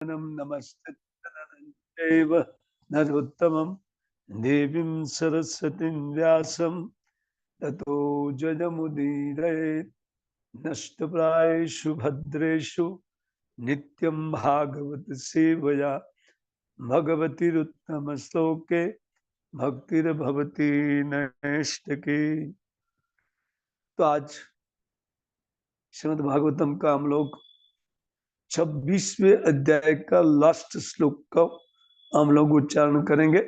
नमस्ते नरोत्तमं देवीं सरस्वतीं व्यासं ततो जयमुदीरयेत्। नष्टप्रायेषु भद्रेषु नित्यं भागवत सेवया भगवतीरुत्तमश्लोके भक्तिर्भवति नैष्टिकी। तो आज श्रीमद् भागवतम का हम लोग 26वें अध्याय का लास्ट श्लोक का हम लोग उच्चारण करेंगे।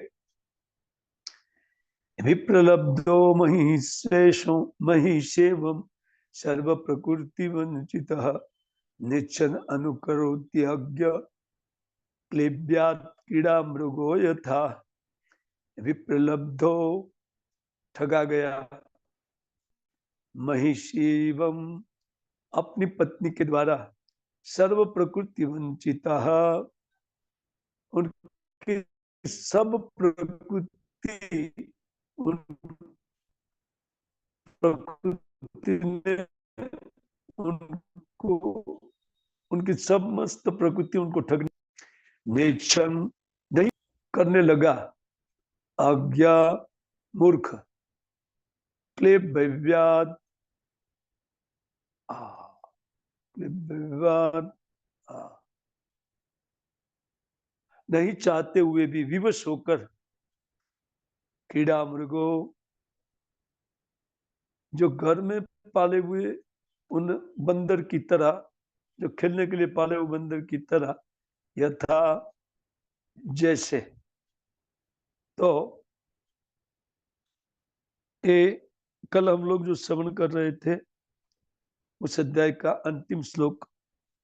विप्रलब्धो महिषेशो महिषेवं सर्व प्रकृति वंचितः निच्छन अनुकरोत्यज्ञ क्लेब्यात् क्रीड़ा मृगो यथा। विप्रलब्धो ठगा गया, महिषेवं अपनी पत्नी के द्वारा, सर्व प्रकृति वंचितः उनकी सब प्रकृति प्रकृति ने उनको उनकी समस्त प्रकृति उनको ठगने नेक्षण नहीं करने लगा। आज्ञा मूर्ख क्लेब्यात् नहीं चाहते हुए भी विवश होकर क्रीड़ा मृगो जो घर में पाले हुए उन बंदर की तरह, जो खेलने के लिए पाले हुए बंदर की तरह, यथा जैसे। तो ये कल हम लोग जो श्रवण कर रहे थे उस अध्याय का अंतिम श्लोक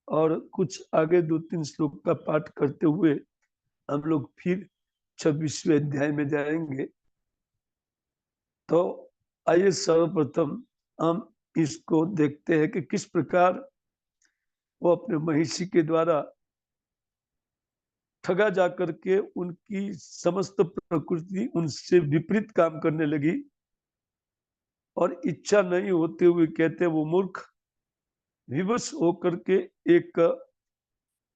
और कुछ आगे 2-3 श्लोक का पाठ करते हुए हम लोग फिर 26वें अध्याय में जाएंगे। तो आइए सर्वप्रथम हम इसको देखते हैं कि किस प्रकार वो अपने महिषी के द्वारा ठगा जाकर के उनकी समस्त प्रकृति उनसे विपरीत काम करने लगी और इच्छा नहीं होते हुए कहते वो मूर्ख विवश होकर के एक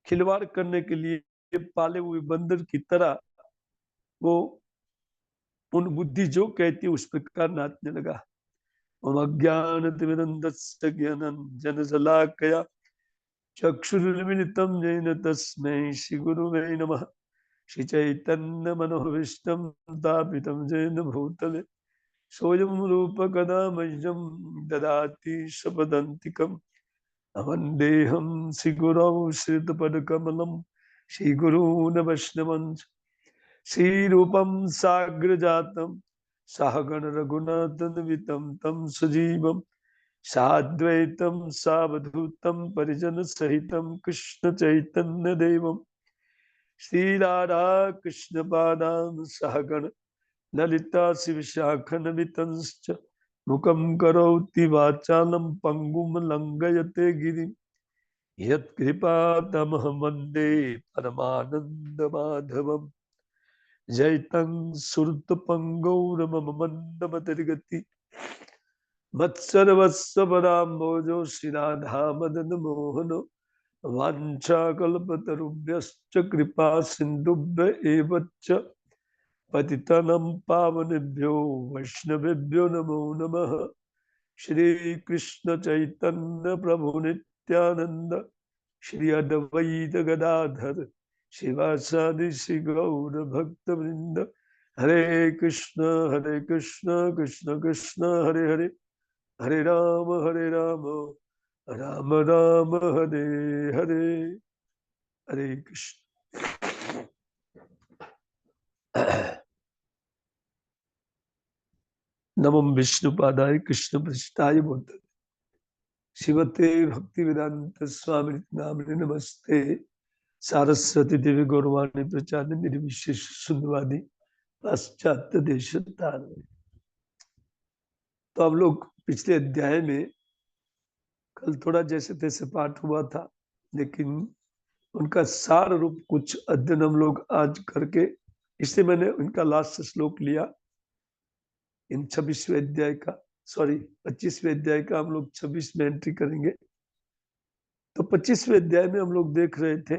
खिलवाड़ करने के लिए पाले हुए बंदर की तरह वो उन बुद्धि जो कहती उस प्रकार नाचने लगा। अज्ञान जन जलाकया चक्षुरुन्मिलितं येन तस्मै श्रीगुरुवे नमः। श्री चैतन्य मनोभीष्टं स्थापितं येन भूतले सोऽयं रूप कदा मह्यं ददाति स्वपदान्तिकम्। वन्देऽहं श्रीगुरौ श्रीयुतपदकमलं श्रीगुरून् वैष्णवांश्च श्रीरूपं साग्रजातं सहगण रघुनाथान्वितं तं सजीवं साद्वैतं सावधूतं परिजन सहितं कृष्ण चैतन्य देवं श्रीराधा कृष्ण पादां सहगण ललिता शिवशाखनवितंश्च मुखं करोति वाचालं पंगुं लंघयते गिरिं यत्कृपातमहं वन्दे परमानन्दमाधवम्। जयतं सुरतपङ्गौरमम मन्दमतिर्गति मत्सर्वस्वपदाम्भोजो श्रीराधा मदन मोहन वाञ्छाकल्पतरुभ्यश्च कृपा सिन्धुभ्य एव च पतितनं पावनेभ्यो वैष्णवेभ्यो नमो नमः। श्री कृष्ण चैतन्य प्रभु नित्यानंद श्री अद्वैत गदाधर शिवासादि श्री गौर भक्त वृंद। हरे कृष्ण कृष्ण कृष्ण हरे हरे, हरे राम राम राम हरे हरे। हरे कृष्ण। नमो विष्णुपादाय कृष्ण पृष्ठाय भूतले शिवते भक्ति वेदांत स्वामी नामिने नमस्ते सारस्वती देवी गौरवाणी प्रचार निर्विशेष शून्यवादी पाश्चात्य देश। तो हम लोग पिछले अध्याय में कल थोड़ा जैसे तैसे पाठ हुआ था, लेकिन उनका सार रूप कुछ अध्ययन हम लोग आज करके, इससे मैंने उनका लास्ट श्लोक लिया। इन 26वें अध्याय का, सॉरी 25वें अध्याय का हम लोग 26 में एंट्री करेंगे। तो 25वें अध्याय में हम लोग देख रहे थे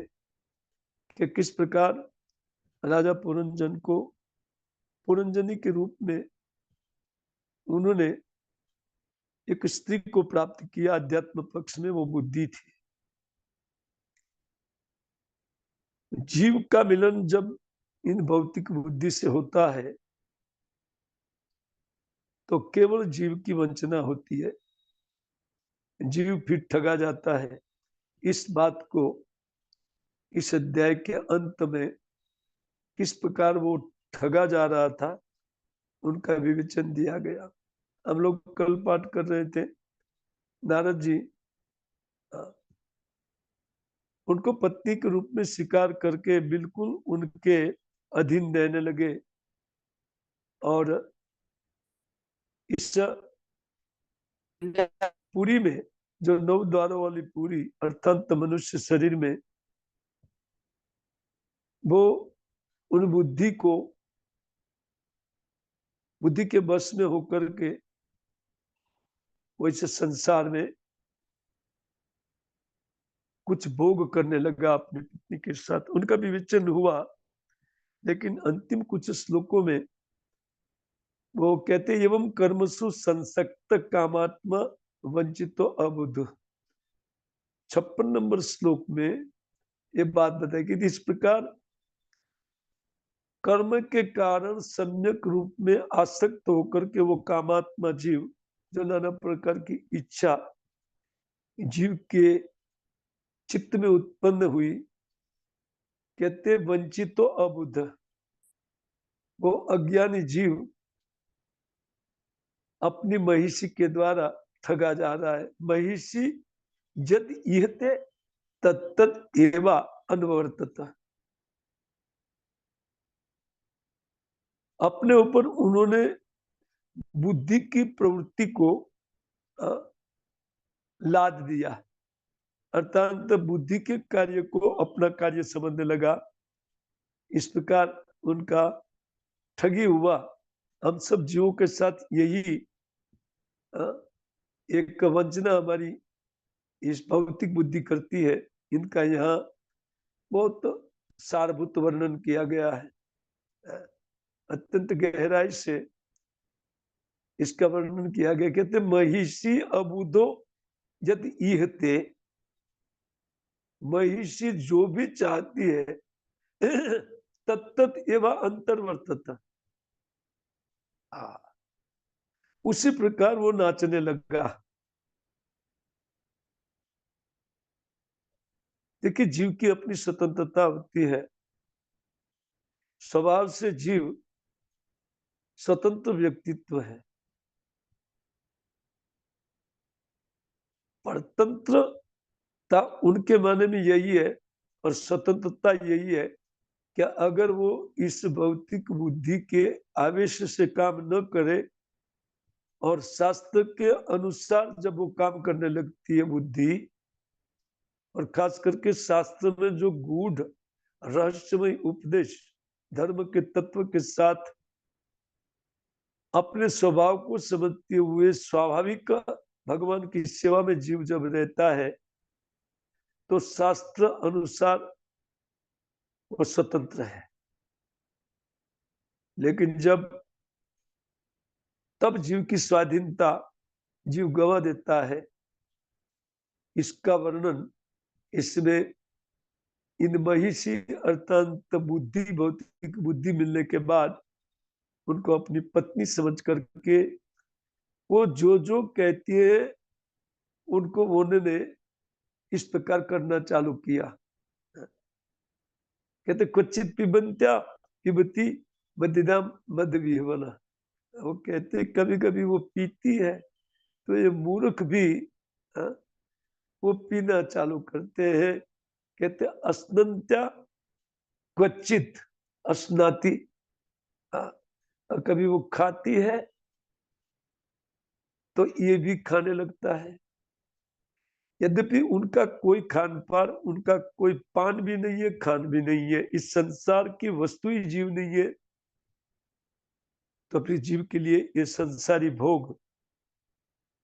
कि किस प्रकार राजा पुरंजन को पुरंजनी के रूप में उन्होंने एक स्त्री को प्राप्त किया। अध्यात्म पक्ष में वो बुद्धि थी। जीव का मिलन जब इन भौतिक बुद्धि से होता है तो केवल जीव की वंचना होती है, जीव फिर ठगा जाता है। इस बात को इस अध्याय के अंत में किस प्रकार वो ठगा जा रहा था उनका विवेचन दिया गया। हम लोग कल पाठ कर रहे थे, नारद जी उनको पत्नी के रूप में स्वीकार करके बिल्कुल उनके अधीन रहने लगे और इस पुरी में जो 9 द्वारों वाली पुरी अर्थात मनुष्य शरीर में वो उन बुद्धि के बस में होकर के वैसे संसार में कुछ भोग करने लगा अपनी पत्नी के साथ। उनका विवेचन हुआ, लेकिन अंतिम कुछ श्लोकों में वो कहते एवं कर्मसु संसक्त कामात्मा वंचितो अबुध। 56 नंबर श्लोक में ये बात बताई कि इस प्रकार कर्म के कारण सम्यक रूप में आसक्त होकर के वो कामात्मा जीव जो नाना प्रकार की इच्छा जीव के चित्त में उत्पन्न हुई, कहते वंचितो अबुध, वो अज्ञानी जीव अपनी महिषी के द्वारा ठगा जा रहा है। महिषी यद इहते तत्तद एवा अनवर्तत। अपने ऊपर उन्होंने बुद्धि की प्रवृत्ति को लाद दिया, अर्थात बुद्धि के कार्य को अपना कार्य समझने लगा। इस प्रकार उनका ठगी हुआ। हम सब जीवों के साथ यही एक वंचना हमारी इस भौतिक बुद्धि करती है। इनका यहाँ बहुत सारभूत वर्णन किया गया है, अत्यंत गहराई से इसका वर्णन किया गया। कहते महिषी अबुधो यद इहते, महिषी जो भी चाहती है तत्त एवं अंतर्वर्तत, उसी प्रकार वो नाचने लगा। देखिए, जीव की अपनी स्वतंत्रता होती है। स्वभाव से जीव स्वतंत्र व्यक्तित्व है। परतंत्रता उनके माने में यही है और स्वतंत्रता यही है कि अगर वो इस भौतिक बुद्धि के आवेश से काम न करे और शास्त्र के अनुसार जब वो काम करने लगती है बुद्धि, और खास करके शास्त्र में जो गूढ़ रहस्यमय उपदेश धर्म के तत्व के साथ अपने स्वभाव को समझते हुए स्वाभाविक भगवान की सेवा में जीव जब रहता है तो शास्त्र अनुसार वो स्वतंत्र है। लेकिन जब तब जीव की स्वाधीनता जीव गवा देता है। इसका वर्णन इसमें इन महिषी अर्थात बुद्धि भौतिक बुद्धि मिलने के बाद उनको अपनी पत्नी समझ करके वो जो जो कहती है उनको उन्होंने इस प्रकार करना चालू किया। कहते क्वचित पिबंत्या पिबती मदिनाम मद विहवना। वो कहते कभी कभी वो पीती है तो ये मूर्ख भी वो पीना चालू करते हैं। कहते अस्नंत्या क्वचित अस्नाति, कभी वो खाती है तो ये भी खाने लगता है। यद्यपि उनका कोई खान पान, उनका कोई पान भी नहीं है, खान भी नहीं है। इस संसार की वस्तु ही जीव नहीं है, तो फिर जीव के लिए ये संसारी भोग,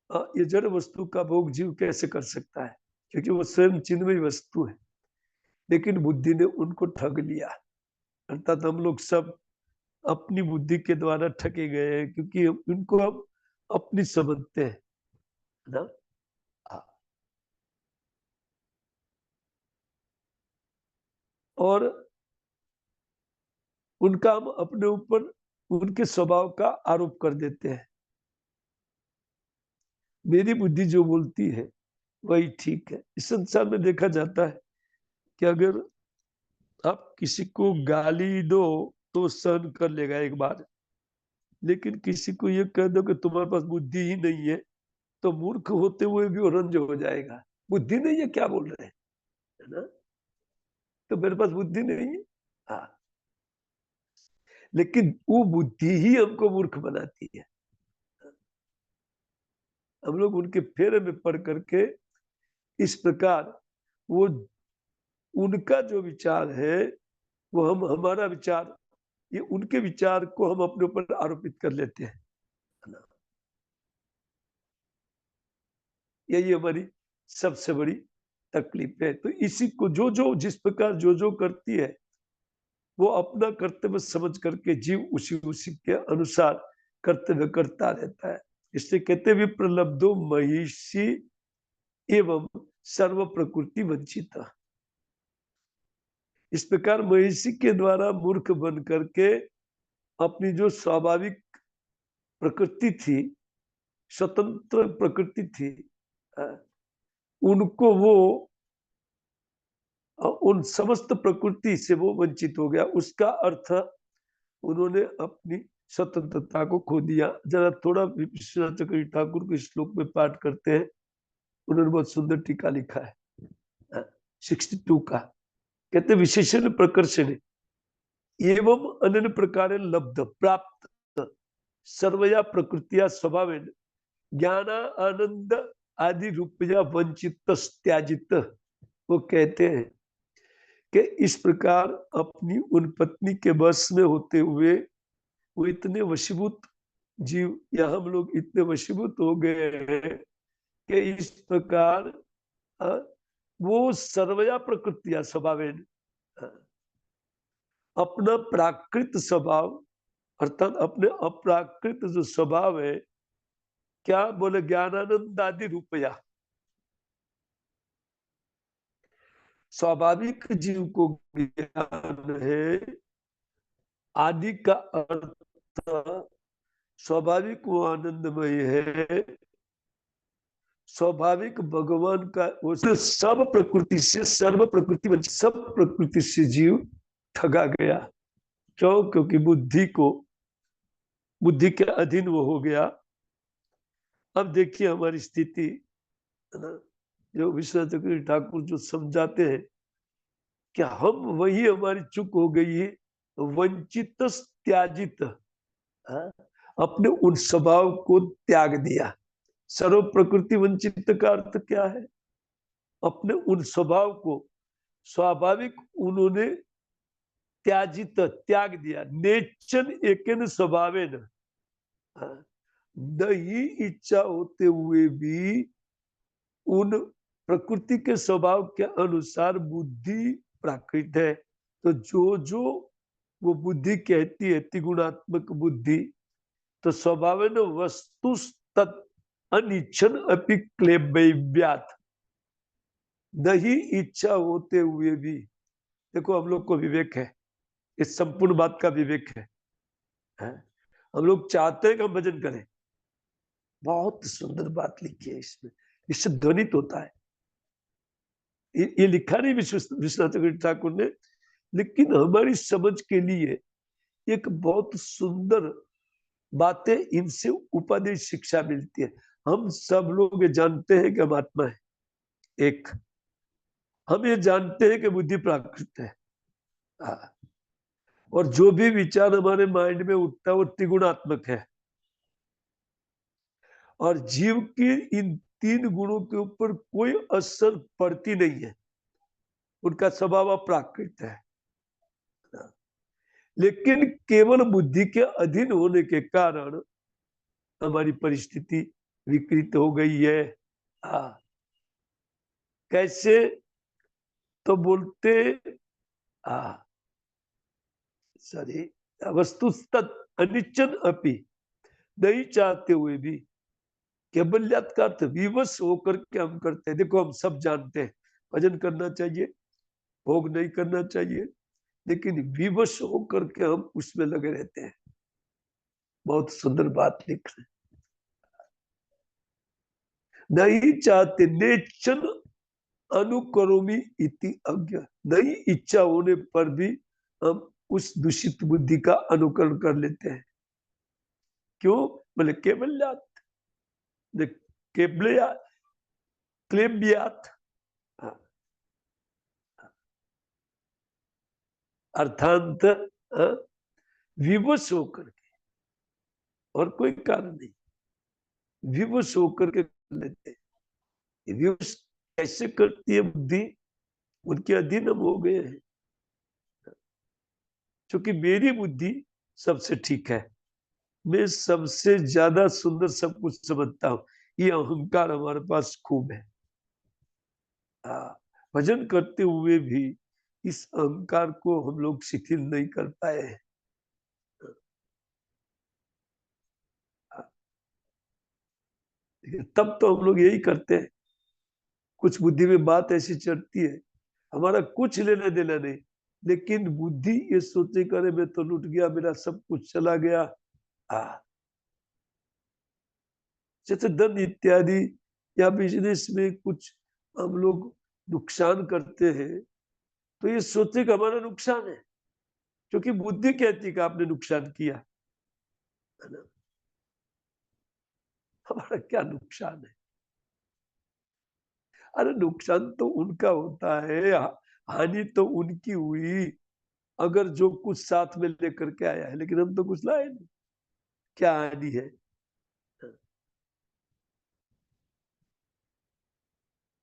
ये जड़ वस्तु का भोग जीव कैसे कर सकता है? क्योंकि वो स्वयं चिन्मयी वस्तु है। लेकिन बुद्धि ने उनको ठग लिया। अर्थात हम लोग सब अपनी बुद्धि के द्वारा ठगे गए हैं, क्योंकि उनको हम अपनी समझते हैं ना। हाँ। और उनका हम अपने ऊपर उनके स्वभाव का आरोप कर देते हैं। मेरी बुद्धि जो बोलती है वही ठीक है। इस संसार में देखा जाता है कि अगर आप किसी को गाली दो तो सहन कर लेगा एक बार, लेकिन किसी को ये कह दो कि तुम्हारे पास बुद्धि ही नहीं है, तो मूर्ख होते हुए भी वो रंज हो जाएगा। बुद्धि नहीं है, क्या बोल रहे हैं, है ना। तो मेरे पास बुद्धि नहीं है। हाँ, लेकिन वो बुद्धि ही हमको मूर्ख बनाती है। हम लोग उनके फेरे में पड़ करके इस प्रकार वो उनका जो विचार है वो हम हमारा विचार, ये उनके विचार को हम अपने ऊपर आरोपित कर लेते हैं, है ना। यही हमारी सबसे बड़ी तकलीफ है। तो इसी को जो जो जिस प्रकार जो जो करती है वो अपना कर्तव्य समझ करके जीव उसी उसी के अनुसार कर्तव्य करता रहता है। इससे कहते भी प्रलब्धो महिषी एवं सर्व प्रकृति वंचित। इस प्रकार महिषी के द्वारा मूर्ख बन करके अपनी जो स्वाभाविक प्रकृति थी, स्वतंत्र प्रकृति थी, उनको वो उन समस्त प्रकृति से वो वंचित हो गया। उसका अर्थ उन्होंने अपनी स्वतंत्रता को खो दिया। जरा थोड़ा विश्वनाथ चक्रवर्ती ठाकुर के श्लोक में पाठ करते हैं। उन्होंने बहुत सुंदर टीका लिखा है 62 का। कहते विशेषण प्रकर्षण एवं अन्य प्रकार लब्ध प्राप्त सर्वया प्रकृतिया स्वभाव ज्ञान आनंद आदि रूपया वंचित त्याजित। वो कहते हैं कि इस प्रकार अपनी उन पत्नी के वश में होते हुए वो इतने वशीभूत जीव, या हम लोग इतने वशीभूत हो गए हैं कि इस प्रकार वो सर्वया प्रकृतिया स्वभाव अपना प्राकृत स्वभाव, अर्थात अपने अप्राकृत जो स्वभाव है, क्या बोले, ज्ञानानंद आदि रूपया। स्वाभाविक जीव को ज्ञान है, आदि का अर्थ स्वाभाविक वो आनंदमय है, स्वाभाविक भगवान का वो सब प्रकृति से सर्व प्रकृति में सब प्रकृति से जीव ठगा गया। क्यों? क्योंकि बुद्धि के अधीन वो हो गया। अब देखिए हमारी स्थिति, है ना, जो विश्वनाथ चक्रवर्ती ठाकुर जो समझाते हैं कि हम वही हमारी चूक हो गई है, वंचित त्याजित, अपने उन स्वभाव को त्याग दिया। सर्व प्रकृति वंचित का अर्थ क्या है? अपने उन स्वभाव को स्वाभाविक उन्होंने त्याजित त्याग दिया। नेचन एकेन स्वभावेन, नहीं इच्छा होते हुए भी उन प्रकृति के स्वभाव के अनुसार बुद्धि प्राकृत है। तो जो जो वो बुद्धि कहती है, त्रिगुणात्मक बुद्धि, तो स्वभावेन वस्तु तत् अनिच्छन अपि क्लेब्यात, नहीं इच्छा होते हुए भी। देखो हम लोग को विवेक है, इस संपूर्ण बात का विवेक है? हम लोग चाहते हैं कि हम भजन करें। बहुत सुंदर बात लिखी है इसमें, इससे ध्वनित होता है। ये लिखा नहीं विश्वनाथ चक्रवर्ती ठाकुर ने, लेकिन हमारी समझ के लिए एक बहुत सुंदर बातें इनसे उपदेश शिक्षा मिलती है। हम सब लोग ये जानते हैं कि हम आत्मा है एक, हम ये जानते हैं कि बुद्धि प्राकृत है, और जो भी विचार हमारे माइंड में उठता है वो त्रिगुणात्मक है। और जीव की इन 3 गुणों के ऊपर कोई असर पड़ती नहीं है, उनका स्वभाव अप्राकृत है। लेकिन केवल बुद्धि के अधीन होने के कारण हमारी परिस्थिति विकृत हो गई है। कैसे? तो बोलते सॉरी, वस्तुस्तत् अनिच्चन अपि, नहीं चाहते हुए भी, केवल्यात का अर्थ विवश होकर के हम करते हैं। देखो हम सब जानते हैं भजन करना चाहिए, भोग नहीं करना चाहिए, लेकिन विवश होकर के हम उसमें लगे रहते हैं। बहुत सुंदर बात लिख रहे, नहीं चाहते, नेचन अनुकरोमी इति अज्ञ, नहीं इच्छा होने पर भी हम उस दूषित बुद्धि का अनुकरण कर लेते हैं। क्यों? बोले केवल्यात, केवलया क्लेब्यात, अर्थांत विवश होकर के, और कोई कारण नहीं, विवश होकर के कर लेते हैं। विवश कैसे करती है बुद्धि? उनके अधीन हम हो गए हैं। क्योंकि मेरी बुद्धि सबसे ठीक है, मैं सबसे ज्यादा सुंदर सब कुछ समझता हूं, ये अहंकार हमारे पास खूब है। भजन करते हुए भी इस अहंकार को हम लोग शिथिल नहीं कर पाए हैं। तब तो हम लोग यही करते हैं। कुछ बुद्धि में बात ऐसी चढ़ती है, हमारा कुछ लेना देना नहीं, लेकिन बुद्धि ये सोचे करे मैं तो लुट गया, मेरा सब कुछ चला गया। जैसे धन इत्यादि या बिजनेस में कुछ हम लोग नुकसान करते हैं, तो ये सोचे कि हमारा नुकसान है, क्योंकि बुद्धि कहती है कि आपने नुकसान किया, है ना? हमारा क्या नुकसान है? अरे नुकसान तो उनका होता है, हानि तो उनकी हुई अगर जो कुछ साथ में लेकर के आया है, लेकिन हम तो कुछ लाए नहीं। क्या हानि है?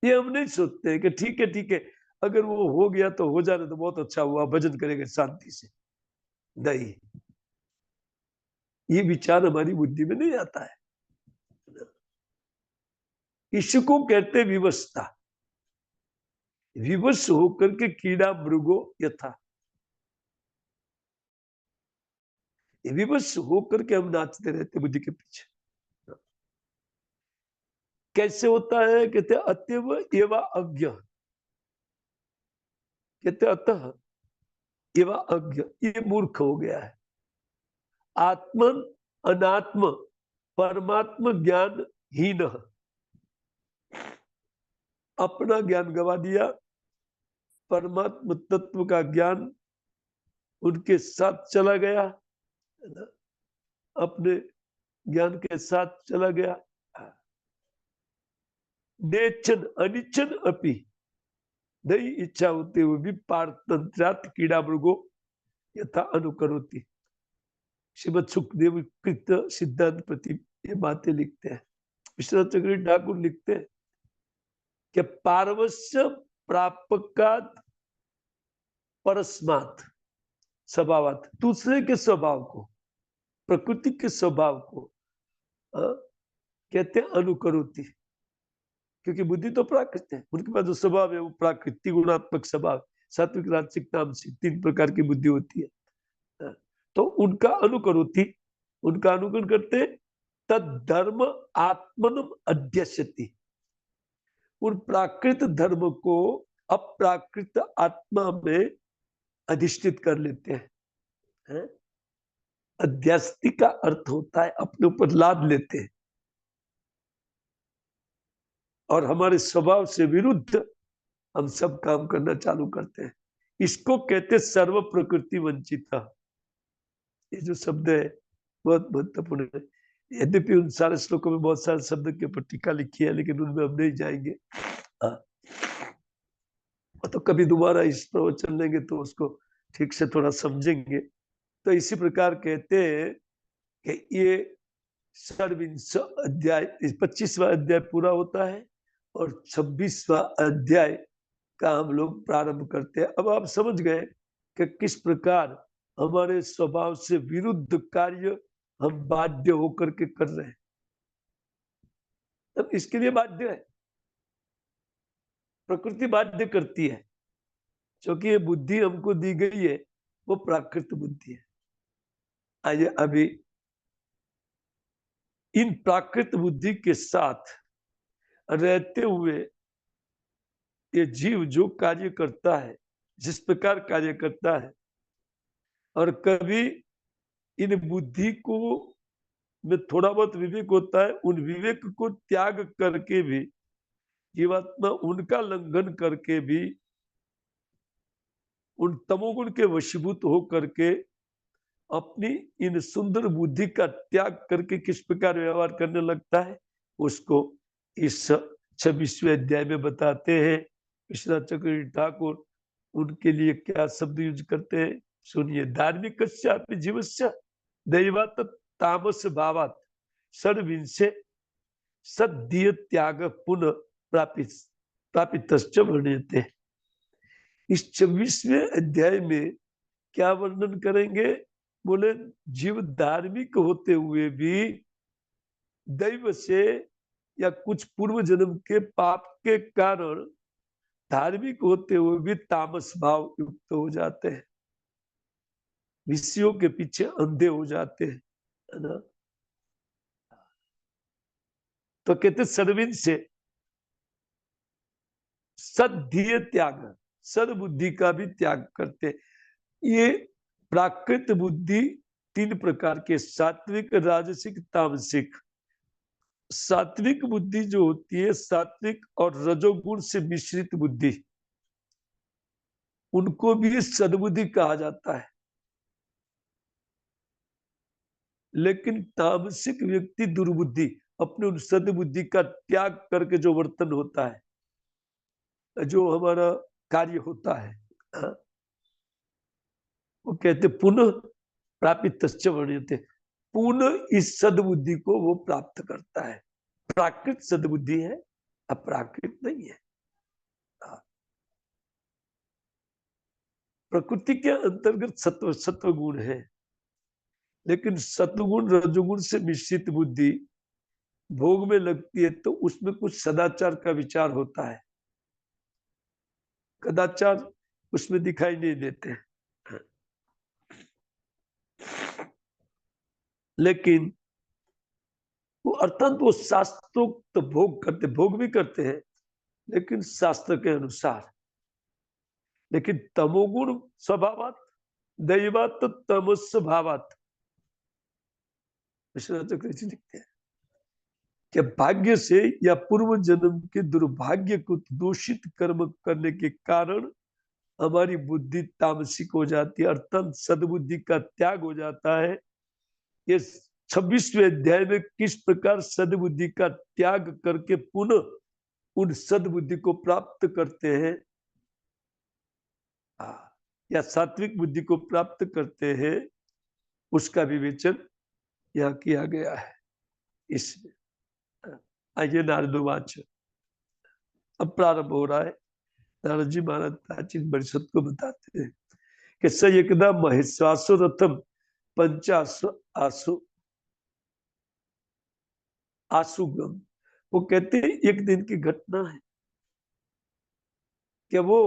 ये हम नहीं सोचते हैं कि ठीक है ठीक है, अगर वो हो गया तो हो जाने तो बहुत अच्छा हुआ, भजन करेंगे शांति से। नहीं, ये विचार हमारी बुद्धि में नहीं आता है। इसको कहते विवशता, विवश होकर के कीड़ा मृगो यथा, विवश होकर के हम नाचते रहते बुद्धि के पीछे। कैसे होता है? कहते अतएव एवं अज्ञ, कहते अतः एवं अज्ञ, ये मूर्ख हो गया है। आत्मन अनात्म परमात्म ज्ञान हीन, अपना ज्ञान गवा दिया, परमात्म तत्व का ज्ञान उनके साथ चला गया, अपने ज्ञान के साथ चला गया। नेचन अनिचन अपि, नहीं इच्छा होते हुए भी पारतंत्रात कीड़ा मृगो यथा अनुकरोति। श्रीमद सुखदेव कृत सिद्धांत प्रति ये बातें लिखते हैं। विश्वनाथ चक्रवर्ती ठाकुर लिखते हैं कि पारवश्य प्रापकात परस्मात स्वभावात, दूसरे के स्वभाव को, प्रकृति के स्वभाव को कहते हैं अनुकरोति। क्योंकि बुद्धि तो प्राकृत है, उनके पास जो स्वभाव है वो प्राकृतिक गुणात्मक स्वभाव, सात्विक राजसिक तामसिक 3 प्रकार की बुद्धि होती है। तो उनका अनुकरोति, उनका अनुकरण करते, तद धर्म आत्मनम अध्यस्यति, उन प्राकृत धर्म को अप्राकृत आत्मा में अधिष्ठित कर लेते हैं। अध्यास्ति का अर्थ होता है अपने ऊपर लाद लेते हैं, और हमारे स्वभाव से विरुद्ध हम सब काम करना चालू करते हैं। इसको कहते सर्व प्रकृति वंचिता। ये जो शब्द है बहुत महत्वपूर्ण है। यद्यपि उन सारे श्लोकों में बहुत सारे शब्द के ऊपर टीका लिखी है, लेकिन उनमें हम नहीं जाएंगे। तो कभी दोबारा इस प्रवचन लेंगे तो उसको ठीक से थोड़ा समझेंगे। तो इसी प्रकार कहते हैं कि ये षड्विंश अध्याय, 25वां अध्याय पूरा होता है और 26वां अध्याय का हम लोग प्रारंभ करते हैं। अब आप समझ गए कि किस प्रकार हमारे स्वभाव से विरुद्ध कार्य हम बाध्य होकर के कर रहे हैं। अब इसके लिए बाध्य है, प्रकृति बाध्य करती है। क्योंकि ये बुद्धि हमको दी गई है वो प्राकृत बुद्धि है। आइए अभी इन प्राकृत बुद्धि के साथ रहते हुए ये जीव जो कार्य करता है, जिस प्रकार कार्य करता है, और कभी इन बुद्धि को में थोड़ा बहुत विवेक होता है, उन विवेक को त्याग करके भी जीवात्मा उनका लंघन करके भी उन तमोगुण के वशीभूत हो करके अपनी इन सुंदर बुद्धि का त्याग करके किस प्रकार व्यवहार करने लगता है, उसको इस 26वें अध्याय में बताते हैं। कृष्णा चक्रवर्ती ठाकुर उनके लिए क्या शब्द यूज करते हैं, सुनिए। धार्मिक जीवस्य दैवात तामस भावात षड्विंशे सद्दीय त्याग पुनः प्रापित वर्ण्यते। इस 26वें अध्याय में क्या वर्णन करेंगे, बोले जीव धार्मिक होते हुए भी दैव से या कुछ पूर्व जन्म के पाप के कारण धार्मिक होते हुए भी तामस भाव युक्त हो जाते हैं, विषयों के पीछे अंधे हो जाते हैं, है ना। तो कहते सर्विन से सद्धिय त्याग, सद्बुद्धि का भी त्याग करते। ये प्राकृत बुद्धि 3 प्रकार के, सात्विक, राजसिक, तामसिक। सात्विक बुद्धि जो होती है, सात्विक और रजोगुण से मिश्रित बुद्धि, उनको भी सद्बुद्धि कहा जाता है। लेकिन तामसिक व्यक्ति दुर्बुद्धि, अपने उन सद्बुद्धि का त्याग करके जो वर्तन होता है, जो हमारा कार्य होता है, वो कहते पुनः प्रापित वर्ण्यते, पुनः इस सद्बुद्धि को वो प्राप्त करता है। प्राकृत सद्बुद्धि है, अप्राकृत नहीं है। प्रकृति के अंतर्गत सत्व गुण है, लेकिन सत्वगुण रजोगुण से मिश्रित बुद्धि भोग में लगती है तो उसमें कुछ सदाचार का विचार होता है, कदाचार उसमें दिखाई नहीं देते। लेकिन वो अर्थात वो शास्त्रोक्त तो भोग करते, भोग भी करते हैं लेकिन शास्त्र के अनुसार। लेकिन तमोगुण स्वभावात दैवात तमस भावात, चक्रवर्ती लिखते हैं कि भाग्य से या पूर्व जन्म के दुर्भाग्य को दूषित कर्म करने के कारण हमारी बुद्धि तामसिक हो जाती है, अर्थात सद्बुद्धि का त्याग हो जाता है। ये 26वें अध्याय में किस प्रकार सद्बुद्धि का त्याग करके पुनः उन सद्बुद्धि को प्राप्त करते हैं, या सात्विक बुद्धि को प्राप्त करते हैं, उसका विवेचन यहाँ किया गया है इसमें। आइए नारदवाच अब प्रारंभ हो रहा है। नारद जी महाराज प्राचीन परिषद को बताते हैं कि स एकदा महेश्वासो रथम पंचासु आसु आसुगम। वो कहते हैं एक दिन की घटना है कि वो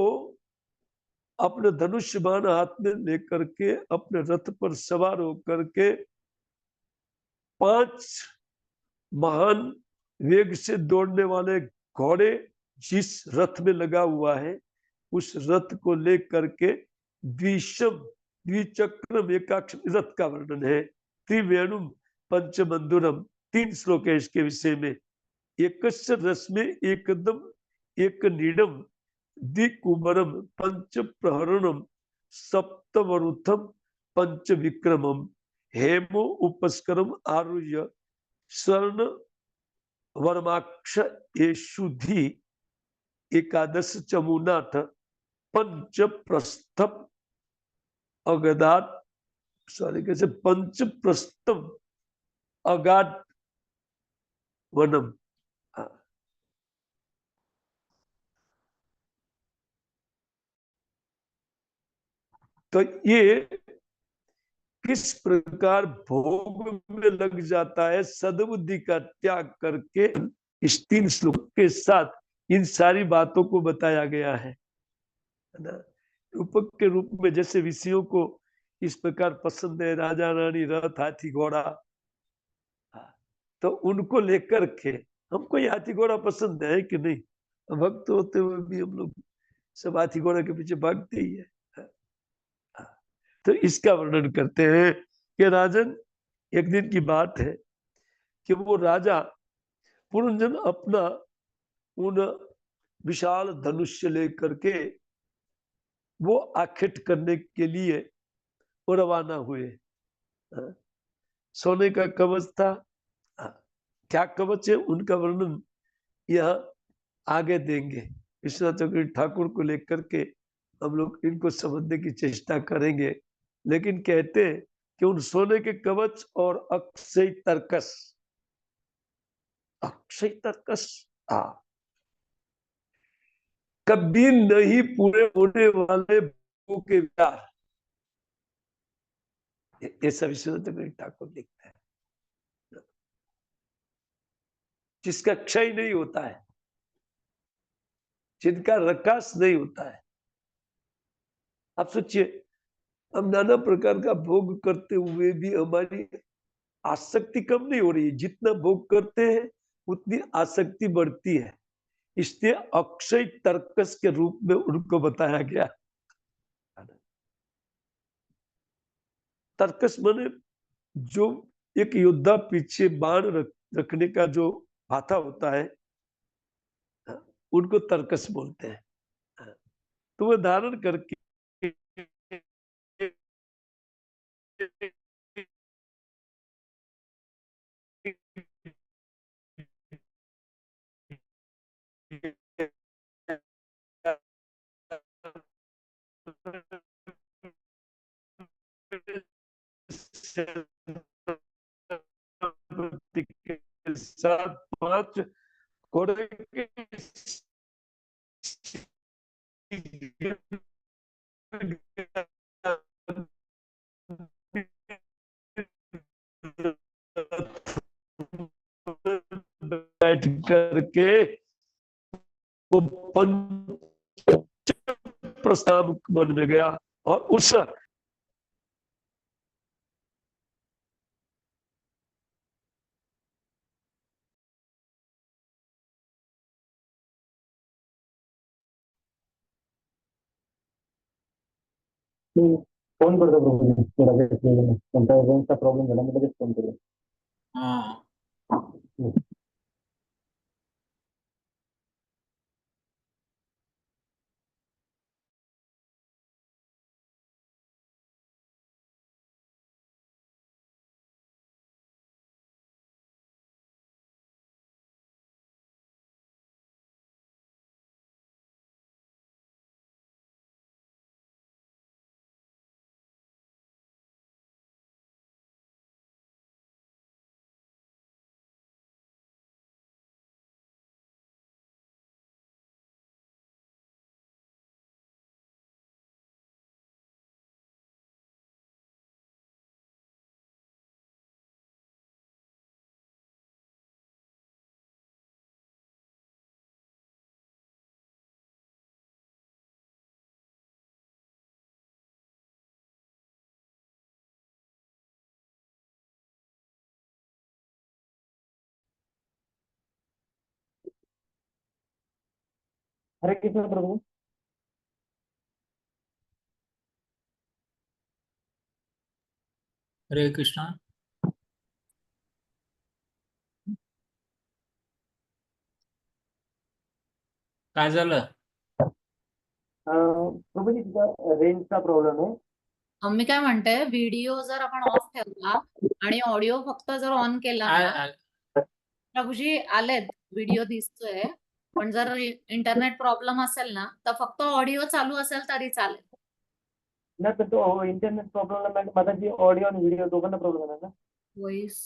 अपने धनुष बाण हाथ में लेकर के अपने रथ पर सवार होकर के 5 महान वेग से दौड़ने वाले घोड़े जिस रथ में लगा हुआ है, उस रथ को लेकर के द्विशम द्विचक्रम एकाक्ष रथ का वर्णन है। त्रिवेणुम पंचमंदुरम, 3 श्लोक है इसके विषय में। एक रस में एकदम एक नीडम द्विकुमरम पंच प्रहरणम सप्तवरुथम पंच विक्रमम हेमो उपस्करम आरुह्य स्वर्ण वर्माक्ष येषुधि एकादश चमुनाथ पंच प्रस्थम अगदात, सॉरी कैसे, पंच प्रस्थम अगाध वनम। तो ये किस प्रकार भोग में लग जाता है, सद्बुद्धि का त्याग करके, इस 3 श्लोक के साथ इन सारी बातों को बताया गया है ना। रूपक के रूप में जैसे विषयों को इस प्रकार पसंद है, राजा रानी, रथ, हाथी, घोड़ा, तो उनको लेकर के हमको ये हाथी घोड़ा पसंद है कि नहीं? भक्त होते हुए भी हम लोग सब हाथी घोड़ा के पीछे भागते ही है। तो इसका वर्णन करते हैं कि राजन, एक दिन की बात है कि वो राजा पुरंजन अपना उन विशाल धनुष्य लेकर के वो आखेट करने के लिए वो रवाना हुए। सोने का कवच था। क्या कवच है उनका वर्णन यह आगे देंगे। विश्वनाथ चक्रवर्ती ठाकुर को लेकर के हम लोग इनको समझने की चेष्टा करेंगे, लेकिन कहते हैं कि उन सोने के कवच और अक्षय तर्कस, अक्षय तर्कस कभी नहीं पूरे होने वाले भोगों के विचार, ऐसा विश्वनाथ चक्रवर्ती ठाकुर लिखते हैं, जिसका क्षय नहीं होता है, जिनका रकास नहीं होता है। आप सोचिए, हम नाना प्रकार का भोग करते हुए भी हमारी आसक्ति कम नहीं हो रही है, जितना भोग करते हैं उतनी आसक्ति बढ़ती है। इसलिए अक्षय तर्कस के रूप में उनको बताया गया। तर्कस माने जो एक योद्धा पीछे बाण रखने का जो हाथा होता है, उनको तर्कस बोलते हैं। तो वह धारण करके साथ 5 घोड़े के बैठ करके वो प्रस्ताव बन में गया और उस फोन करतो प्रभू थोडा वेळ कोणता रेंजचा प्रॉब्लेम झाला मी लगेच फोन करेन. हरे कृष्ण प्रभु. हरे कृष्णा. काय झालं? प्रभूजी तिथं रेंजचा प्रॉब्लेम आहे. मी काय म्हणते, व्हिडिओ जर आपण ऑफ ठेवला आणि ऑडिओ फक्त जर ऑन केला ना, प्रभूजी आलेत, व्हिडिओ दिसतोय, पण जर इंटरनेट प्रॉब्लेम असेल ना तर फक्त ऑडिओ चालू असेल तरी चालेल. नाही तर तो इंटरनेट प्रॉब्लेम आहे माझा, जी ऑडिओ आणि व्हिडिओ दोघांना प्रॉब्लेम आहे ना. वॉइस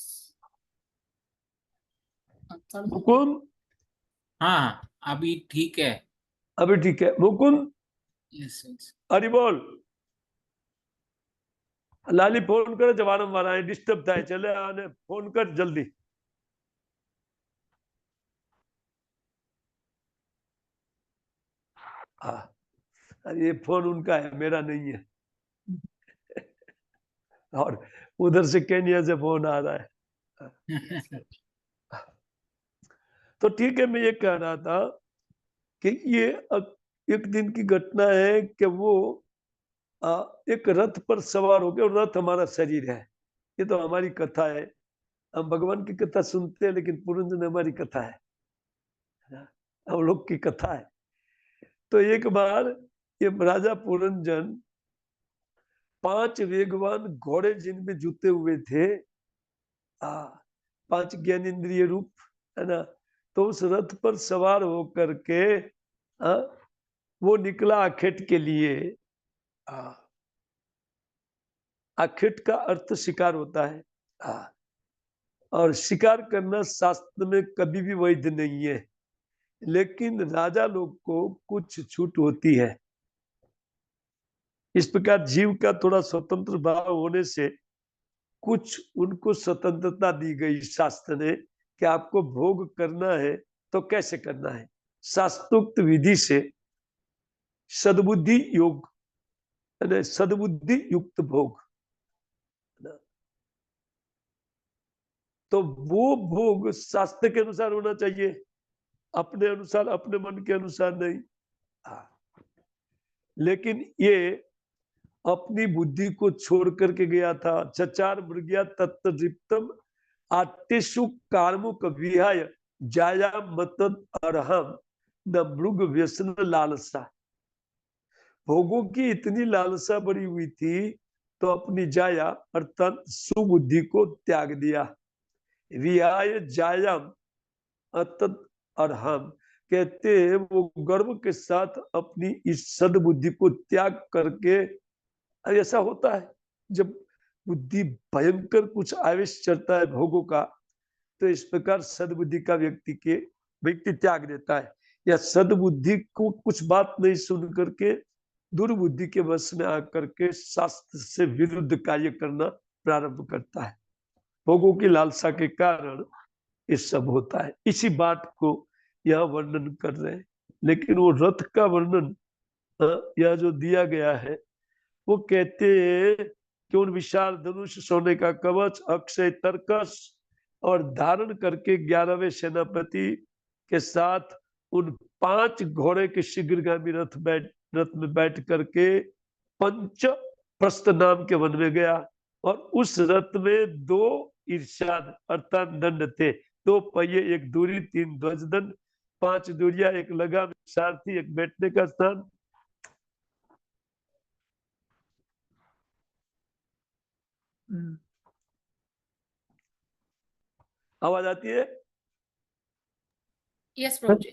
मुकुंद, हाँ अभी ठीक है. अभी ठीक है मुकुंद. Yes yes. हरि बोल. लाली फोन करे છે વારંવાર, આ ડિસ્ટર્બ થાય છે, એટલે આને ફોન કર જલ્દી. હા, अरे ये फोन उनका है, मेरा नहीं है। और उधर से केन्या से फोन आ रहा है। तो ठीक है, मैं ये कह रहा था कि ये एक दिन की घटना है कि वो एक रथ पर सवार हो गए, और रथ हमारा शरीर है। ये तो हमारी कथा है, हम भगवान की कथा सुनते हैं, लेकिन पुरंजन हमारी कथा है, हम लोग की कथा है। तो एक बार ये राजा पुरंजन 5 वेगवान घोड़े जिनमें जुते हुए थे, 5 ज्ञानेन्द्रिय रूप, है ना, तो उस रथ पर सवार होकर के वो निकला आखेट के लिए। आखेट का अर्थ शिकार होता है, और शिकार करना शास्त्र में कभी भी वैध नहीं है, लेकिन राजा लोग को कुछ छूट होती है। इस प्रकार जीव का थोड़ा स्वतंत्र भाव होने से कुछ उनको स्वतंत्रता दी गई शास्त्र ने, कि आपको भोग करना है तो कैसे करना है, शास्त्रोक्त विधि से सद्बुद्धि योग, सद्बुद्धि युक्त भोग। तो वो भोग शास्त्र के अनुसार होना चाहिए, अपने अनुसार, अपने मन के अनुसार नहीं। लेकिन ये अपनी बुद्धि को छोड़ करके गया था। चचार मृग्या तत्तृप्तम आटेषु कार्मुक विहाय जाया मतद अरहम न मृग व्यसन लालसा। भोगों की इतनी लालसा बड़ी हुई थी, तो अपनी जाया अर्थात सुबुद्धि को त्याग दिया। विहाय जायाम अतत अरहम, कहते हैं वो गर्व के साथ अपनी इस सद्बुद्धि को त्याग करके, ऐसा होता है जब बुद्धि भयंकर कुछ आवेश चढ़ता है भोगों का, तो इस प्रकार सद्बुद्धि का व्यक्ति त्याग देता है, या सद्बुद्धि को कुछ बात नहीं सुन करके दुर्बुद्धि के वश में आकर के शास्त्र से विरुद्ध कार्य करना प्रारंभ करता है। भोगों की लालसा के कारण ये सब होता है। इसी बात को यह वर्णन कर रहे हैं। लेकिन वो रथ का वर्णन यह जो दिया गया है, वो कहते हैं कि उन विशाल धनुष, सोने का कवच, अक्षय तर्कस और धारण करके 11वें सेनापति के साथ उन 5 घोड़े के शीघ्रगामी रथ में बैठ करके पंच प्रस्थ नाम के वन में गया। और उस रथ में 2 इर्षाद अर्थात दंड थे, 2 पहिए, 1 दूरी, 3 ध्वज दंड, 5 दूरिया, 1 लगाम, सारथी, 1 बैठने का स्थान। आवाज आती है? यस प्रभु जी।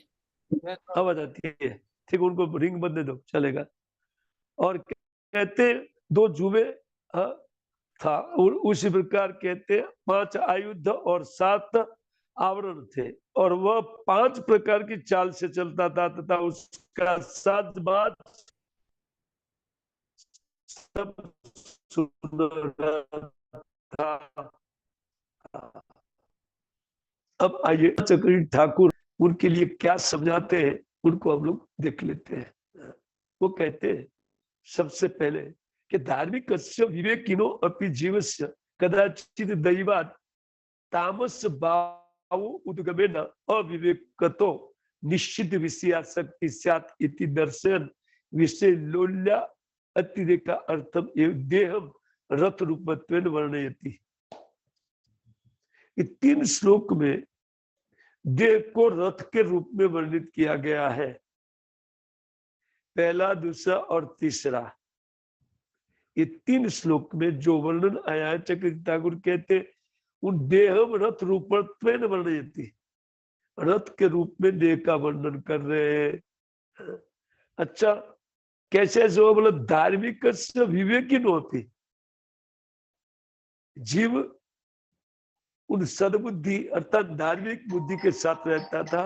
आवाज आती है, ठीक, उनको रिंग बदले दो, चलेगा। और कहते 2 जुए था, और उसी प्रकार कहते 5 आयुध और 7 आवरण थे, और वह 5 प्रकार की चाल से चलता था, तथा उसका साजबाज सब सुंदर था। अब आइए चक्री ठाकुर उनके लिए क्या समझाते हैं, उनको हम लोग देख लेते हैं। वो कहते हैं सबसे पहले कि धार्मिक विवेकिनो अपि जीवस्य कदाचित दैवात् तामस भाव उद्गमेन अविवेकतो निश्चित विषयासक्ति स्यात् इति दर्शन विषय लोल्या अतिरेक अर्थम एवं देहम रथ रूपत्वेन वर्णयति। 3 श्लोक में देह को रथ के रूप में वर्णित किया गया है, पहला, दूसरा और तीसरा। ये 3 श्लोक में जो वर्णन आया है, चक्रवर्ती ठाकुर कहते उन देहम रथ रूपत्वेन वर्णयति, रथ के रूप में देह का वर्णन कर रहे हैं। अच्छा, कैसे जो बोला धार्मिक विवेकी होती, जीव उन सद्बुद्धि अर्थात धार्मिक बुद्धि के साथ रहता था।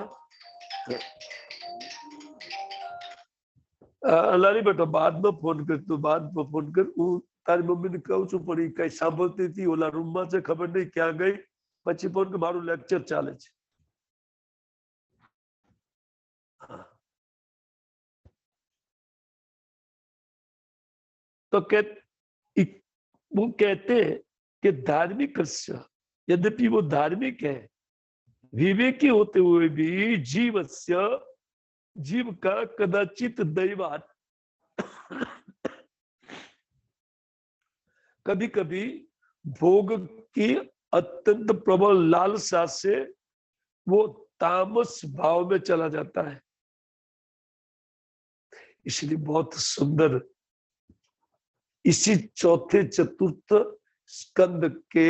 अल्लाह बेटा बाद में फोन कर, तो बाद में फोन कर, वो तारी मम्मी ने कहूं છું પણ કઈ સાંભળતી હતી, ઓલા રૂમમાં છે, ખબર નહીં ક્યાં ગઈ, પછી ફોન કે મારું લેક્ચર ચાલે છે। तो वो कहते हैं कि धार्मिक, यद्यपि वो धार्मिक है, विवेकी होते हुए भी जीव का कदाचित दैवात कभी कभी भोग की अत्यंत प्रबल लालसा से वो तामस भाव में चला जाता है। इसलिए बहुत सुंदर इसी चौथे चतुर्थ स्कंद के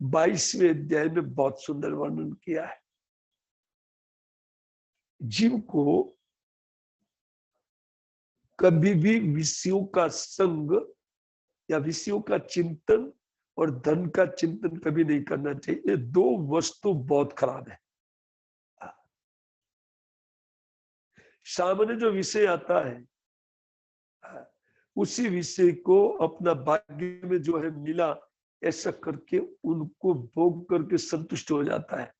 22वें अध्याय में बहुत सुंदर वर्णन किया है। जीव को कभी भी विषयों का संग या विषयों का चिंतन और धन का चिंतन कभी नहीं करना चाहिए। ये दो वस्तु बहुत खराब है। सामने जो विषय आता है उसी विषय को अपना भाग्य में जो है मिला, ऐसा करके उनको भोग करके संतुष्ट हो जाता है।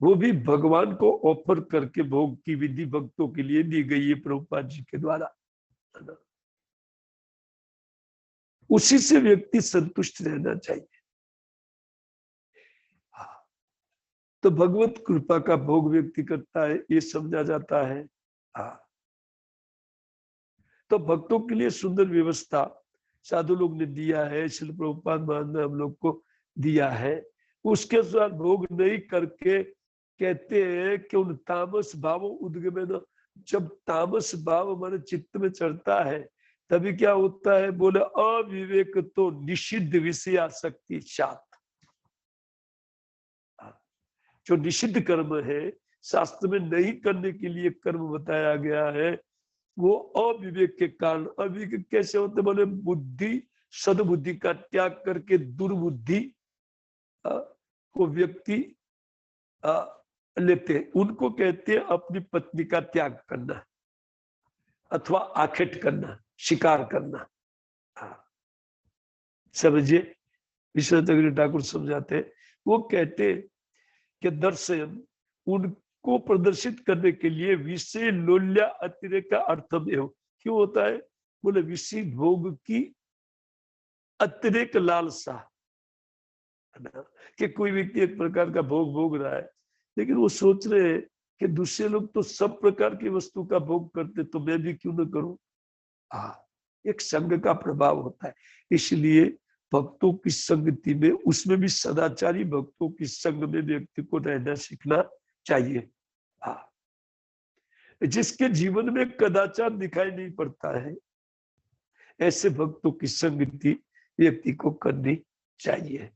वो भी भगवान को ऑफर करके भोग की विधि भक्तों के लिए दी गई है प्रभुपाद जी के द्वारा, है ना। उसी से व्यक्ति संतुष्ट रहना चाहिए। तो भगवत कृपा का भोग व्यक्ति करता है, ये समझा जाता है। तो भक्तों के लिए सुंदर व्यवस्था साधु लोग ने दिया है, श्री प्रभुपाद महाराज ने हम लोग को दिया है। उसके अनुसार भोग नहीं करके कहते हैं कि उन तामस भावों उद्गमन, जब तामस भाव हमारे चित्त में चढ़ता है तभी क्या होता है, बोले अविवेक तो निषिद्ध विषयासक्ति साथ। जो निषिद्ध कर्म है, शास्त्र में नहीं करने के लिए कर्म बताया गया है, वो अविवेक के कारण। अविवेक कैसे होते, बोले बुद्धि सद्बुद्धि का त्याग करके दुर्बुद्धि को व्यक्ति लेते हैं। उनको कहते हैं अपनी पत्नी का त्याग करना अथवा आखेट करना, शिकार करना। समझिए, विश्वनाथ ठाकुर समझाते हैं, वो कहते हैं कि दर्शन उनको प्रदर्शित करने के लिए विषय लोल्या अतिरेक का अर्थम एवं। क्यों होता है, बोले विषय भोग की अतिरेक लालसा, है ना। कि कोई व्यक्ति एक प्रकार का भोग भोग रहा है, लेकिन वो सोच रहे हैं कि दूसरे लोग तो सब प्रकार की वस्तु का भोग करते, तो मैं भी क्यों न करूं। एक संग का प्रभाव होता है। इसलिए भक्तों की संगति में, उसमें भी सदाचारी भक्तों की संग में व्यक्ति को रहना सीखना चाहिए। जिसके जीवन में कदाचार दिखाई नहीं पड़ता है, ऐसे भक्तों की संगति व्यक्ति को करनी चाहिए।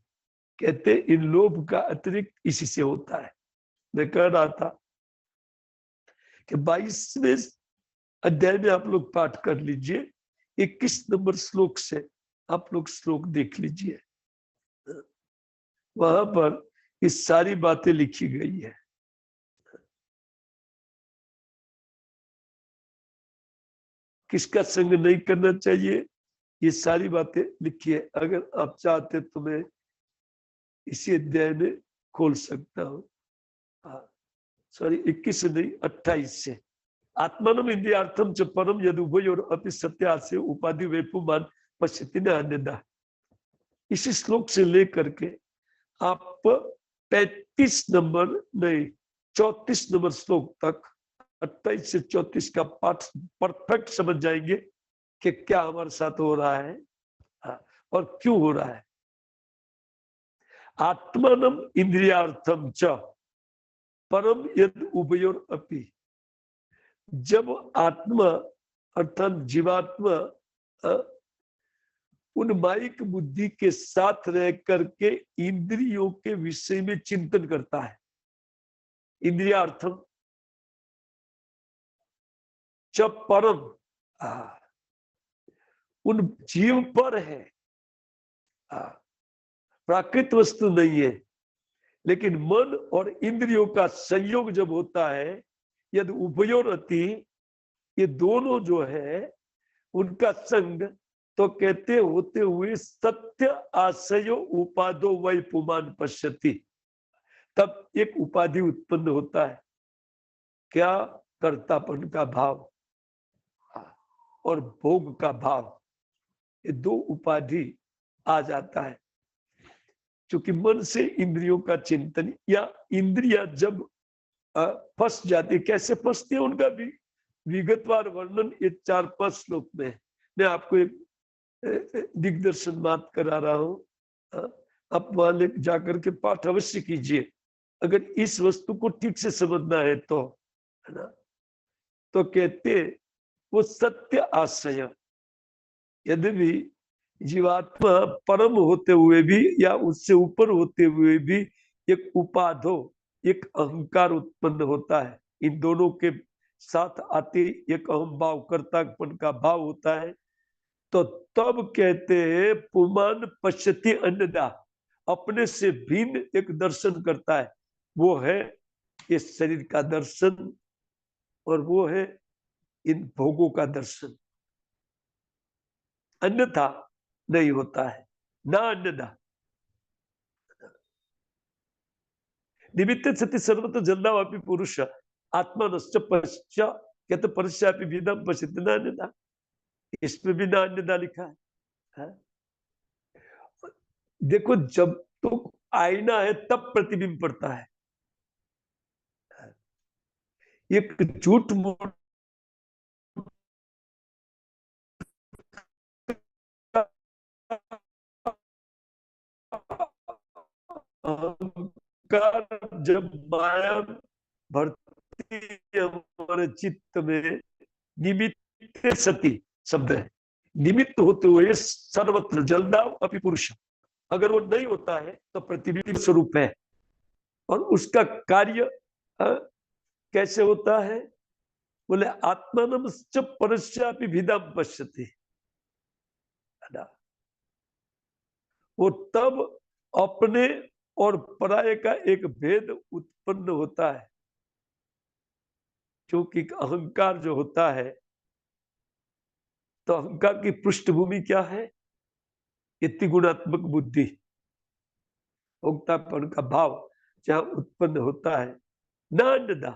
कहते इन लोभ का अतिरिक्त इसी से होता है। मैं कह रहा था कि 22वें अध्याय में आप लोग पाठ कर लीजिए, 21 नंबर श्लोक से आप लोग श्लोक देख लीजिए। वहां पर ये सारी बातें लिखी गई है। किसका संग नहीं करना चाहिए, ये सारी बातें लिखी है। अगर आप चाहते तो मैं इसी अध्याय में खोल सकता हूँ। सॉरी, 21 नहीं 28 से। आत्मानम इंद्रियार्थम च परम यदि उभयोर अपि सत्यासे उपाधि वेपुमान पश्यति न अन्यथा। इसी श्लोक से लेकर के आप 35 नंबर नहीं 34 नंबर श्लोक तक 28 से 34 का पाठ परफेक्ट समझ जाएंगे कि क्या हमारे साथ हो रहा है और क्यों हो रहा है। आत्मानम इंद्रियार्थम च परम यद उभयोर अपि। जब आत्मा अर्थात जीवात्मा उन माइक बुद्धि के साथ रह करके इंद्रियों के विषय में चिंतन करता है, इंद्रियार्थम च परम, उन जीव पर है, प्राकृत वस्तु नहीं है। लेकिन मन और इंद्रियों का संयोग जब होता है, यदि उभयोरति, ये दोनों जो है उनका संग, तो कहते होते हुए सत्य आशयो उपादो वै पुमान पश्यति। तब एक उपाधि उत्पन्न होता है, क्या, कर्तापन का भाव और भोग का भाव। ये दो उपाधि आ जाता है। क्योंकि मन से इंद्रियों का चिंतन, या इंद्रिया जब फंस जाती, कैसे फंसती है उनका भी विगतवार वर्णन ये 4-5 श्लोक में है। मैं आपको एक दिग्दर्शन बात करा रहा हूं, आप वहां जाकर के पाठ अवश्य कीजिए अगर इस वस्तु को ठीक से समझना है तो, है ना। तो कहते वो सत्य आश्रय, यदि भी जीवात्मा परम होते हुए भी या उससे ऊपर होते हुए भी एक उपाधो, एक अहंकार उत्पन्न होता है, इन दोनों के साथ आते एक अहम भाव, कर्तापन का भाव होता है, तो तब कहते हैं पुमान पश्यति अन्यदा, अपने से भिन्न एक दर्शन करता है, वो है इस शरीर का दर्शन और वो है इन भोगों का दर्शन, अन्यथा नहीं होता है, ना अन्यथा। निमित्त सति सर्वत्र जन्नावापि पुरुष आत्मानश्च पश्चात् कहते परस्यापि विदम पश्यति ना अन्यथा, इसमें भी ना अन्यथा लिखा है। देखो जब तो आईना है तब प्रतिबिंब पड़ता है, एक झूठ मूठ जब माया भरती है हमारे चित्त में, निमित्त सती शब्द है, निमित्त होते हुए सर्वत्र जलदाव अपि पुरुष, अगर वो नहीं होता है तो प्रतिबिंब स्वरूप है, और उसका कार्य कैसे होता है, बोले आत्मानम च परस्यापि भिदम पश्यति, वो तब अपने और पराये का एक भेद उत्पन्न होता है, क्योंकि अहंकार जो होता है, तो अहंकार की पृष्ठभूमि क्या है, इतनी गुणात्मक बुद्धि, भोक्तापन का भाव जहां उत्पन्न होता है, ना अन्यथा,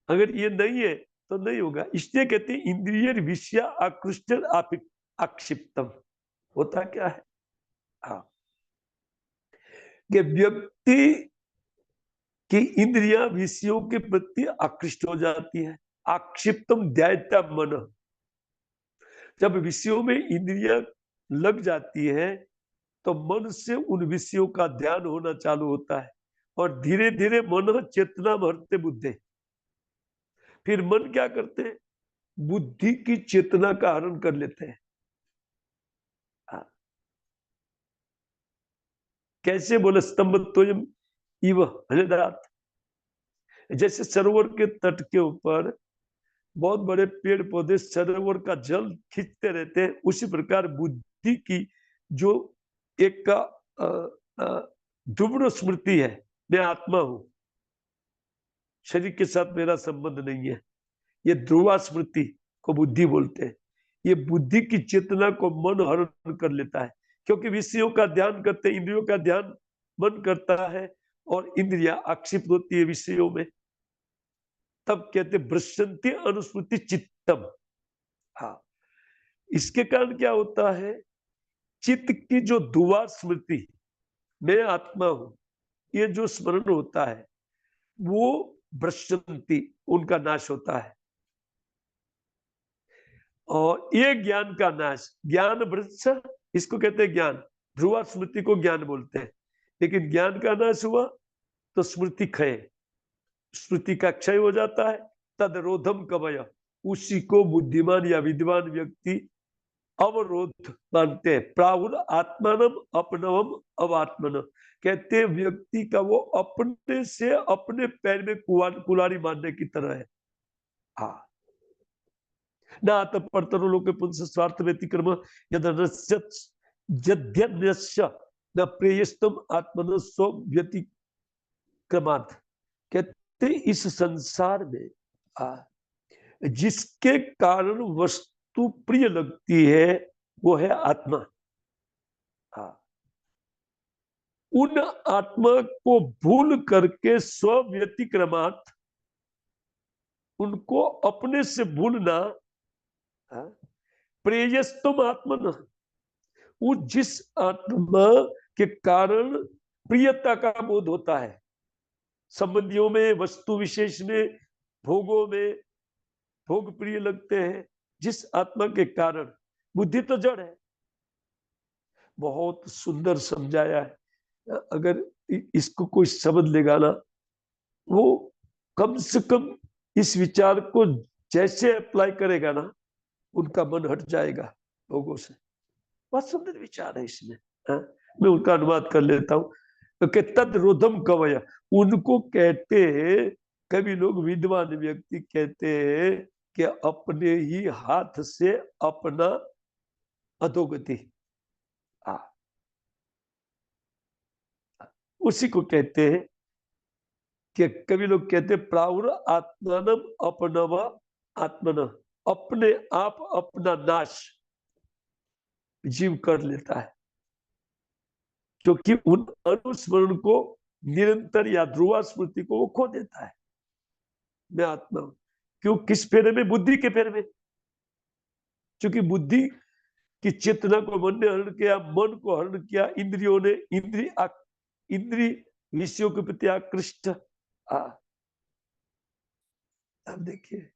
अगर ये नहीं है तो नहीं होगा। इसलिए कहते हैं इंद्रिय विषय आकृष्ट आक्षिप्तम, होता क्या है, हाँ, कि व्यक्ति की इंद्रियां विषयों के प्रति आकृष्ट हो जाती है, आक्षिप्तम ध्यायता मन, जब विषयों में इंद्रियां लग जाती है तो मन से उन विषयों का ध्यान होना चालू होता है, और धीरे धीरे मन चेतना भरते बुद्धे, फिर मन क्या करते हैं, बुद्धि की चेतना का हरण कर लेते हैं। कैसे, बोले स्तंभत्वयम् इव हृदयात्, जैसे सरोवर के तट के ऊपर बहुत बड़े पेड़ पौधे सरोवर का जल खींचते रहते हैं, उसी प्रकार बुद्धि की जो एक ध्रुव स्मृति है, मैं आत्मा हूं, शरीर के साथ मेरा संबंध नहीं है, ये ध्रुवा स्मृति को बुद्धि बोलते हैं। ये बुद्धि की चेतना को मन हरण कर लेता है, क्योंकि विषयों का ध्यान करते, इंद्रियों का ध्यान मन करता है और इंद्रिया आक्षिप्त होती है विषयों में, तब कहते भ्रष्यन्ति अनुस्मृति चित्तम। हाँ, इसके कारण क्या होता है, चित्त की जो ध्रुवा स्मृति, मैं आत्मा हूं, ये जो स्मरण होता है वो भ्रष्यन्ति, उनका नाश होता है, और ये ज्ञान का नाश, ज्ञान वृक्ष, इसको कहते हैं ज्ञान, ध्रुवा स्मृति को ज्ञान बोलते हैं, लेकिन ज्ञान का नाश हुआ तो स्मृति क्षय, स्मृति का क्षय हो जाता है, तदरोधम कवय, उसी को बुद्धिमान या विद्वान व्यक्ति अवरोध मानते हैं। प्राहुर आत्मानम अपनवम अवात्मन, कहते हैं व्यक्ति का वो अपने से अपने पैर में कुल्हाड़ी मारने की तरह है। हाँ, न परतरो लोके पुंस स्वार्थ व्यतिक्रम यद्यन्यस्य न प्रेयस्तम आत्मन स्व व्यतिक्रमात्, कहते इस संसार में जिसके कारण वस्तु प्रिय लगती है वो है आत्मा। उन आत्मा को भूल करके स्व व्यतिक्रमात्, उनको अपने से भूलना, प्रेयस्तम आत्मन, वो जिस आत्मा के कारण प्रियता का बोध होता है, संबंधियों में, वस्तु विशेष में, भोगों में भोग प्रिय लगते हैं, जिस आत्मा के कारण। बुद्धि तो जड़ है। बहुत सुंदर समझाया है। अगर इसको कोई समझ लेगा ना, वो कम से कम इस विचार को जैसे अप्लाई करेगा ना, उनका मन हट जाएगा लोगों से। बहुत सुंदर विचार है इसमें। मैं उनका अनुवाद कर लेता हूँ। तो कि तद रोधम कवय, उनको कहते हैं, कभी लोग विद्वान व्यक्ति कहते हैं कि अपने ही हाथ से अपना अधोगति, उसी को कहते हैं कि कभी लोग कहते हैं प्राउर आत्मानम अपनव आत्मन, अपने आप अपना नाश जीव कर लेता है, क्योंकि उन अनुस्मरण को निरंतर या ध्रुवा स्मृति को वो खो देता है। मैं आत्मा हूं। क्यों? किस फेरे में? बुद्धि के फेरे में। क्योंकि बुद्धि की चेतना को मन ने हरण किया, मन को हरण किया इंद्रियों ने, इंद्रिय विषयों के प्रति आकृष्ट। अब देखिए,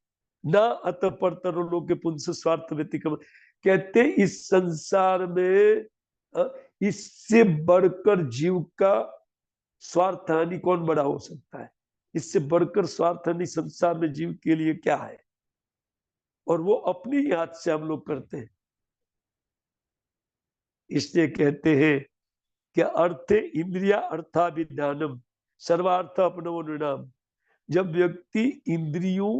ना अत परतर लोग पुंस स्वार्थ व्यतिक्रम, कहते इस संसार में इससे बढ़कर जीव का स्वार्थ हानि कौन बड़ा हो सकता है? इससे बढ़कर स्वार्थ हानि संसार में जीव के लिए क्या है? और वो अपनी ही हाथ से हम लोग करते हैं। इसलिए कहते हैं कि अर्थे इंद्रिया अर्थाभिधानम सर्वार्थ अपनो निनाम। जब व्यक्ति इंद्रियों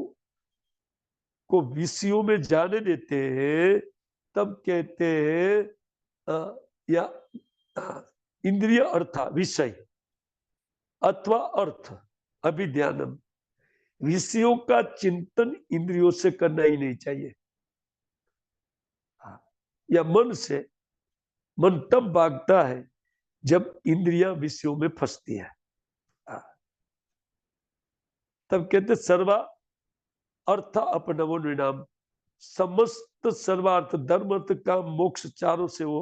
को विषयों में जाने देते हैं, तब कहते हैं या इंद्रिय अर्थ विषय अथवा अर्थ अभिध्यानम, विषयों का चिंतन इंद्रियों से करना ही नहीं चाहिए, या मन से। मन तब भागता है जब इंद्रियां विषयों में फंसती है। तब कहते सर्वा अर्थ अपनवो निनाम, समस्त सर्वार्थ धर्म अर्थ काम मोक्ष चारों से वो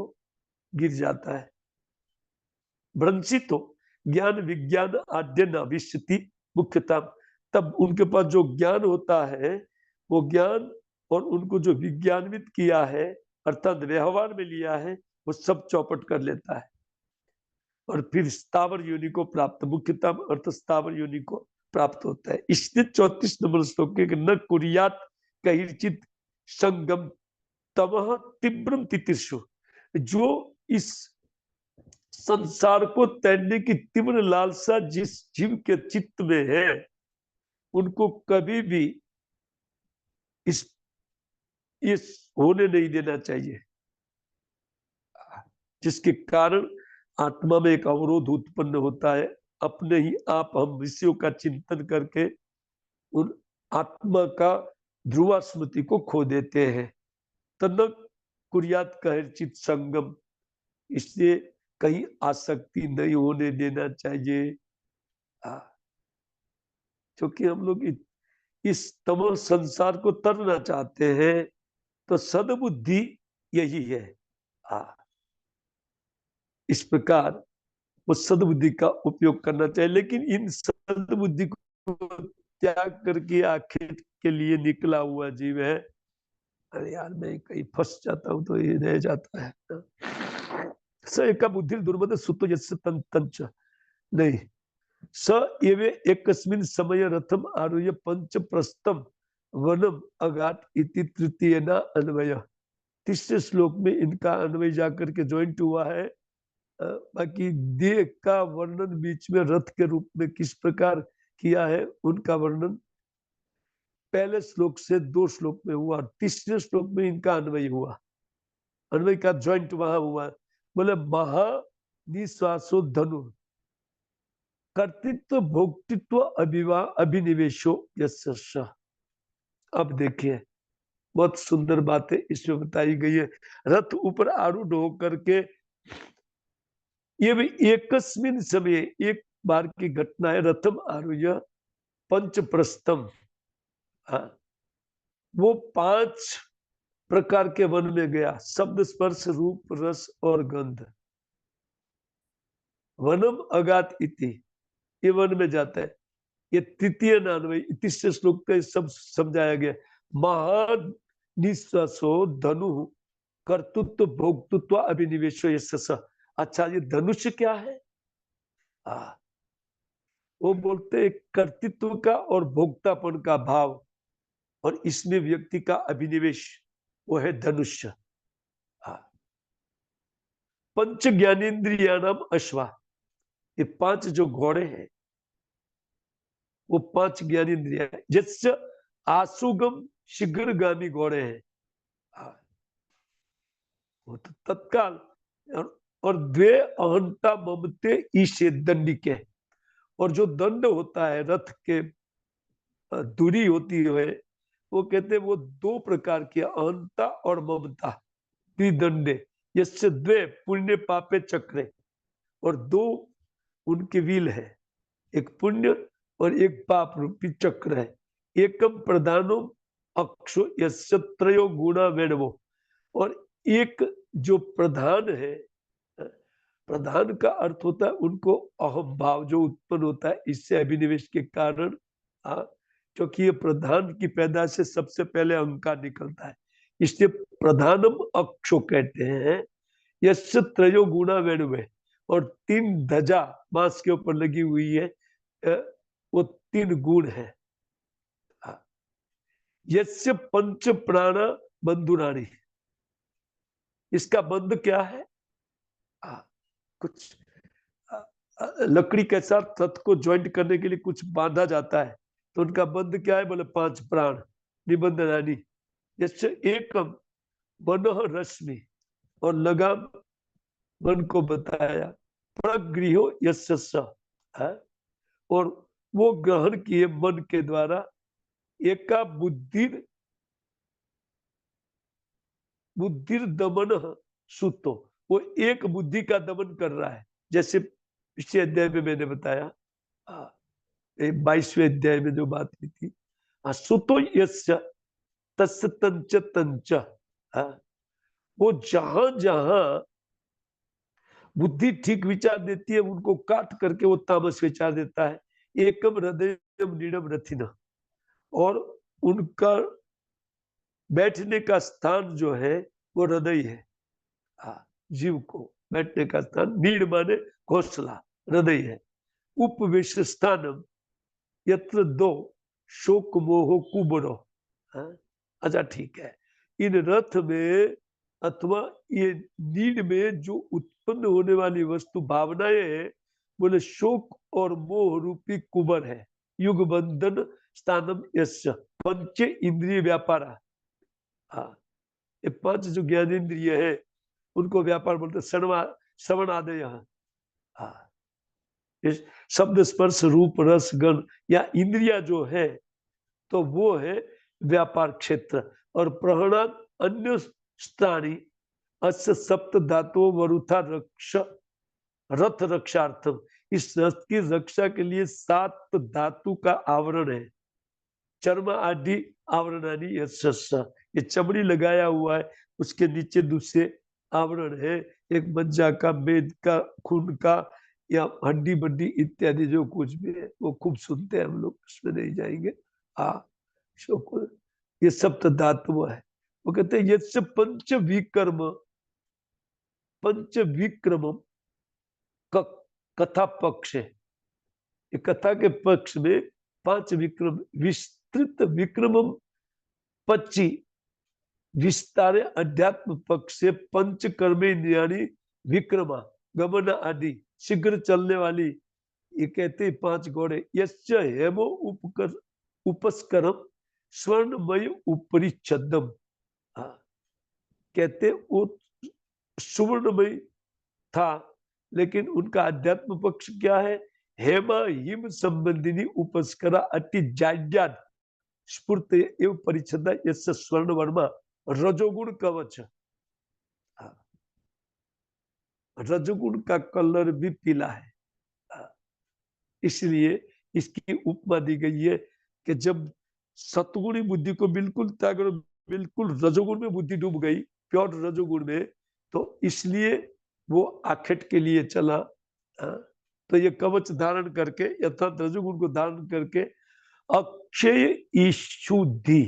गिर जाता है। भ्रंशित तो ज्ञान विज्ञान आद्य नाभिष्यति मुख्यता, तब उनके पास जो ज्ञान होता है, वो ज्ञान और उनको जो विज्ञानवित किया है अर्थात व्यवहार में लिया है, वो सब चौपट कर लेता है और फिर स्थावर योनि को प्राप्त, मुख्यता अर्थ स्थावर योनि को प्राप्त होता है। इसलिए 34 नंबर श्लोक के न कुर्यात कैर्चित् संगम तमः तीव्रम तितिर्षु, जो इस संसार को तैरने की तीव्र लालसा जिस जीव के चित्त में है, उनको कभी भी इस होने नहीं देना चाहिए, जिसके कारण आत्मा में एक अवरोध उत्पन्न होता है। अपने ही आप हम विषयों का चिंतन करके उन आत्मा का ध्रुवा स्मृति को खो देते हैं। तन कुर्यात कैर्चित् संगम, इसलिए कहीं आसक्ति नहीं होने देना चाहिए। क्योंकि हम लोग इस तमो संसार को तरना चाहते हैं, तो सद्बुद्धि यही है। इस प्रकार वो सद्बुद्धि का उपयोग करना चाहिए। लेकिन इन सद्बुद्धि को त्याग करके आखिर के लिए निकला हुआ जीव है, अरे यार मैं कहीं फंस जाता हूं तो ये रह जाता है। स एक बुद्धि दुर्मद सुतो यस्य तंच नहीं, स एवे एकस्मिन् समय रथम आरुह्य पंच प्रस्थम वनम अगात इति तृतीय न अन्वय। तीसरे श्लोक में इनका अन्वय जाकर के ज्वाइंट हुआ है। बाकी देह का वर्णन बीच में रथ के रूप में किस प्रकार किया है, उनका वर्णन पहले श्लोक से 2 श्लोक में हुआ, तीसरे श्लोक में इनका अन्वय हुआ। अन्वय का ज्वाइंट वहां हुआ। बोले महा निश्वासो धनु कर्तृत्व भोक्तृत्व अभिवाह अभिनिवेशो यस्य। अब देखिए बहुत सुंदर बातें इसमें बताई गई है। रथ ऊपर आरूढ़ होकर के, ये भी एकस्मिन समय एक बार की घटना है। रथम आरूह्य पंच प्रस्थम, वो 5 प्रकार के वन में गया, शब्द स्पर्श रूप रस और गंध। वनम अगात इति, ये वन में जाता है। ये तृतीय नानवे तीसरे श्लोक का सब समझाया गया। महान निश्वासो धनु कर्तृत्व भोक्तृत्व अभिनिवेशो यस्य। अच्छा, ये धनुष्य क्या है? वो बोलते हैं कर्तृत्व का और भोक्तापन का भाव, और इसमें व्यक्ति का अभिनिवेश, वो है धनुष्य। पंच ज्ञानेन्द्रियाणाम अश्वा, ये 5 जो घोड़े हैं वो 5 ज्ञानेन्द्रिय है। जिससे आसुगम शीघ्रगामी घोड़े हैं, वो तो तत्काल। और द्वे अहंता ममते ईशे दंडिके, और जो दंड होता है रथ के दूरी होती है, वो कहते हैं वो 2 प्रकार की, अहंता और ममता, द्विदंडे। यस्य द्वे पुण्य पापे चक्रे, और 2 उनके व्हील है, एक पुण्य और एक पाप रूपी चक्र है। एकम प्रधानो अक्षो यस्य त्रयो गुणा वेणवो, और एक जो प्रधान है, प्रधान का अर्थ होता है उनको अहम भाव जो उत्पन्न होता है इससे अभिनिवेश के कारण, क्योंकि ये प्रधान की पैदाश से सबसे पहले अहंकार निकलता है, इसलिए प्रधानम अक्षो कहते हैं। यस्य त्रयो गुणा वेणुवे, और 3 ध्वजा मांस के ऊपर लगी हुई है, वो 3 गुण है। यस्य पंच प्राण बंधुराणी, इसका बंध क्या है? कुछ लकड़ी के साथ रथ को ज्वाइंट करने के लिए कुछ बांधा जाता है, तो उनका बंध क्या है? बोले 5 प्राण निबंध रानी। यस्य एकम मनोह रश्मि, और लगाम मन को बताया। प्रगृहो यस्य, और वो ग्रहण किए मन के द्वारा। एका बुद्धिर दमन सुतो, वो एक बुद्धि का दमन कर रहा है, जैसे पिछले अध्याय में मैंने बताया, 22वें अध्याय में जो बात की थी। सुतो यस्य तस्य तंच तंच, वो जहां जहां बुद्धि ठीक विचार देती है उनको काट करके वो तामस विचार देता है। एकम हृदय नीडम रथिना, और उनका बैठने का स्थान जो है वो हृदय है। जीव को बैठने का स्थान, नीड माने घोंसला, हृदय है। उपवेश स्थानम यत्र 2 शोक मोह कुबरो। अच्छा ठीक है, इन रथ में अथवा ये नीड में जो उत्पन्न होने वाली वस्तु भावनाएं है, बोले शोक और मोह रूपी कुबर है। युग बंधन स्थानम यस्य पंच इंद्रिय व्यापारा, ये 5 जो ज्ञानेन्द्रिय है उनको व्यापार बोलते, श्रवण आदि। इस शब्द स्पर्श रूप रस गंध या इंद्रिया जो है तो वो है व्यापार क्षेत्र। और प्रहणाद अन्य स्थानी अस्य सप्त धातु वरुथा रथ रक्षार्थम, इस रथ की रक्षा के लिए 7 धातु का आवरण है। चर्म आदि आवरणानी यस्य, ये चमड़ी लगाया हुआ है, उसके नीचे दूसरे आवरण है, एक मज्जा का, मेद का, खून का, या हड्डी बड्डी इत्यादि जो कुछ भी है वो खूब सुनते हैं हम लोग, उसमें नहीं जाएंगे। ये सप्त धातु है। वो कहते हैं यस्य पंच विक्रम कथा पक्ष है, ये कथा के पक्ष में 5 विक्रम, विस्तृत विक्रमम 25 विस्तारे अध्यात्म पक्ष से पंच कर्मेन्द्रियाणि विक्रमा गमन आदि, शीघ्र चलने वाली, ये कहते 5 घोड़े। यस्य हेमो उपस्करम स्वर्णमय उपरि छद्म, कहते वो सुवर्णमय था, लेकिन उनका अध्यात्म पक्ष क्या है? हेमा हिम संबंधिनी उपस्करा अति जाड्याद स्फूर्त एवं परिच्छदा यस्य स्वर्ण वर्मा रजोगुण कवच। रजोगुण का कलर भी पीला है, इसलिए इसकी उपमा दी गई है कि जब सतगुणी बुद्धि को बिल्कुल त्याग करो, बिल्कुल रजोगुण में बुद्धि डूब गई, प्योर रजोगुण में, तो इसलिए वो आखेट के लिए चला। तो ये कवच धारण करके यथार्थ रजोगुण को धारण करके अक्षय ईशुद्धि,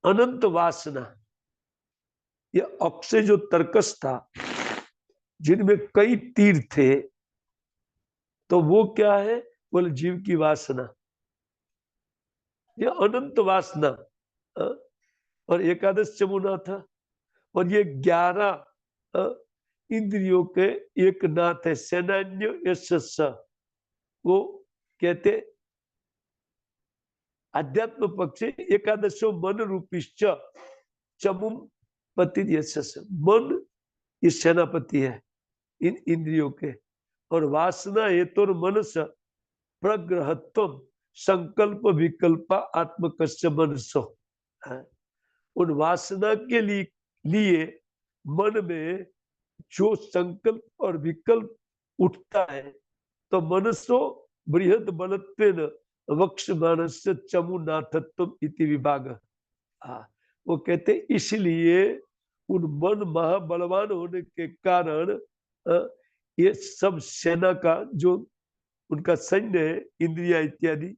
अनंत वासना, ये अक्षय जो तर्कस था जिनमें कई तीर थे, तो वो क्या है, बोले जीव की वासना, ये अनंत वासना। और एकादश चमुना था, और ये 11 इंद्रियों के एक नाथ है, सेनान्य यशस्स, वो कहते अध्यात्म पक्ष एकादशो मन रूपिश्च चमुम पति यशस्स, मन ये सेनापति है इन इंद्रियों के, और वासना हेतु मनस प्रग्रहत्व संकल्प विकल्प आत्मकस्य मनसो, उन वासना के लिए मन में जो संकल्प और विकल्प उठता है, तो मनसो बृहद बलत्वेन वक्ष्यमाणस्य चमुनाथत्वम इति विभाग। वो कहते इसलिए उन मन महाबलवान होने के कारण ये सब सेना का जो उनका सैन्य है, इंद्रिया इत्यादि,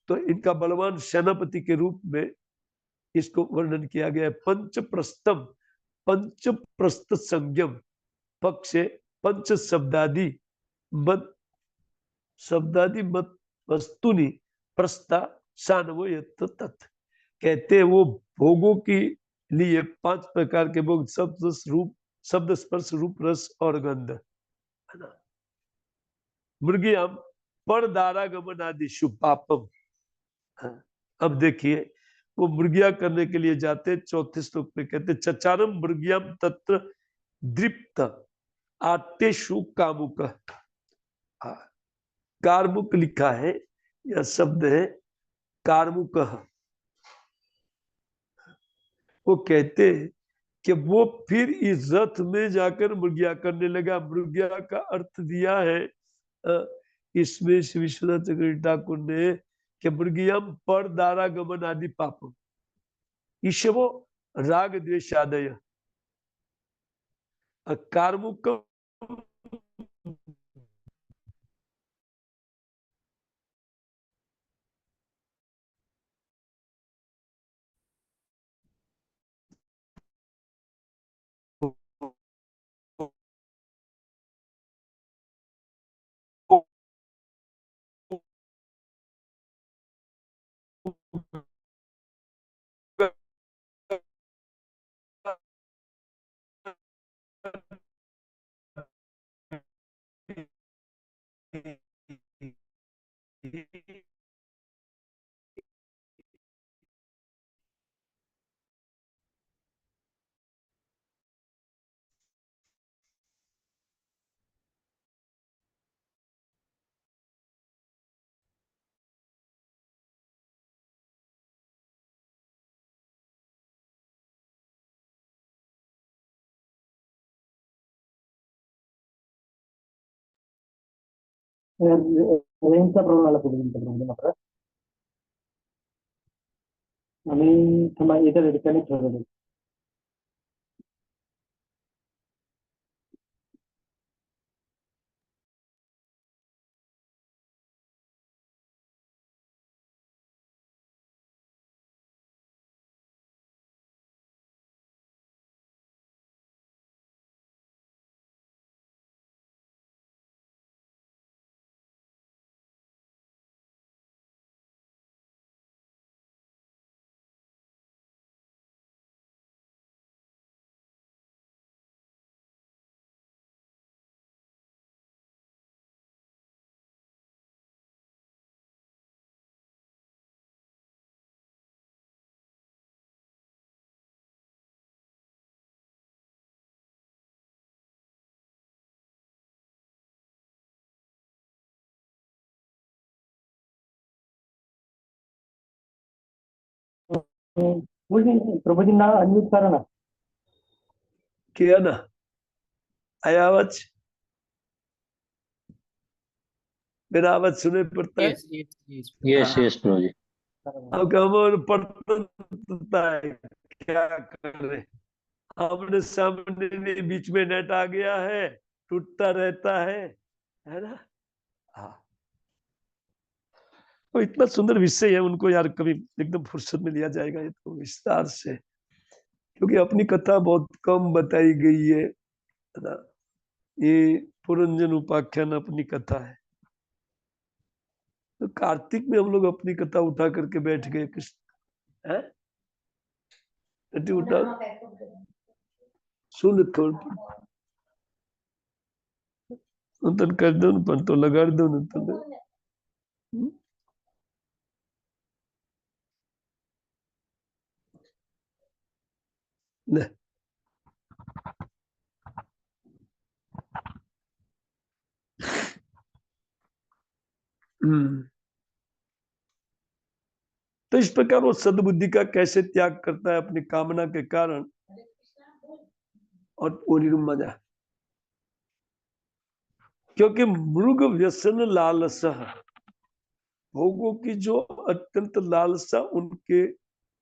तो इनका बलवान सेनापति के रूप में इसको वर्णन किया गया है। पंचप्रस्थम, पंचप्रस्थ संज्ञम पक्ष पंच शब्दादि मत, शब्दादि मत वस्तुनि प्रस्ता सानवो यत् तत्, कहते वो भोगों के लिए 5 प्रकार के भोग, शब्द रूप, शब्द स्पर्श रूप रस और गंध, है ना। मृगियाम पर दारागमन आदि शुभ पापम। अब देखिए वो मृगिया करने के लिए जाते, 34 श्लोक में कहते चचारम मृगियाम तत्र दृप्त आतेषु कामुक, कार्मुक लिखा है, यह शब्द है कार्मुक। वो कहते कि वो फिर इस रथ में जाकर मृगिया करने लगा। मृगिया का अर्थ दिया है इसमें श्री विश्वनाथ चक्रवर्ती ठाकुर ने कि मृगियम पर दारागमन आदि पापम, ईशवो राग द्वेषादय, कार्मुक रेंजचा प्रॉब्लेम आला पुढे प्रॉब्लेम आपला, आम्ही थांबा इथं डिस्कनेक्ट होतो. प्रभुजी ना अनम्यूट करा ना. किया ना, आया आवाज, मेरा आवाज सुने पड़ता है। Yes yes yes yes yes प्रभुजी. अब हमारे परतंत्रता है, क्या करें, हमने सामने बीच में नेट आ गया है, टूटता रहता है ना। हाँ, तो इतना सुंदर विषय है, उनको यार कभी एकदम फुर्सत में लिया जाएगा ये तो विस्तार से, क्योंकि अपनी कथा बहुत कम बताई गई है ना। ये पुरंजन उपाख्यान अपनी कथा है, तो कार्तिक में हम लोग अपनी कथा उठा करके बैठ गए। कृष्ण है उठा सुन थोड़ा कर दो न तो लगा दो न तो ले। तो इस प्रकार वो सद्बुद्धि का कैसे त्याग करता है अपनी कामना के कारण, और पूरी मजा, क्योंकि मृग व्यसन लालस, भोगों की जो अत्यंत लालसा, उनके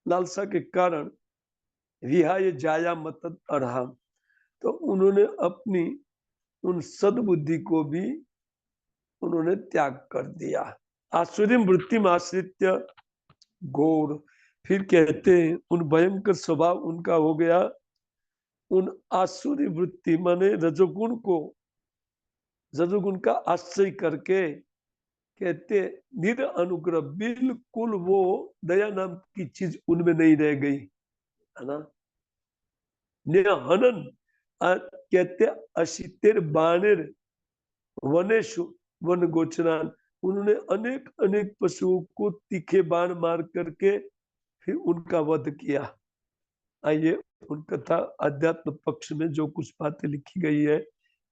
लालसा के कारण विहाय जाया मत अरहम, तो उन्होंने अपनी उन सद्बुद्धि को भी उन्होंने त्याग कर दिया। आसुरी वृत्ति में आश्रित्य घोर, फिर कहते हैं उन भयंकर स्वभाव उनका हो गया, उन आसुरी वृत्ति माने रजोगुण को, रजोगुण का आश्रय करके कहते निर अनुग्रह, बिल्कुल वो दया नाम की चीज उनमें नहीं रह गई, है ना। हनन कहते अशितेर बाणेर वनेशु वन गोचरान, उन्होंने अनेक अनेक पशुओं को तीखे बाण मार करके फिर उनका वध किया। आइए उन कथा अध्यात्म पक्ष में जो कुछ बातें लिखी गई है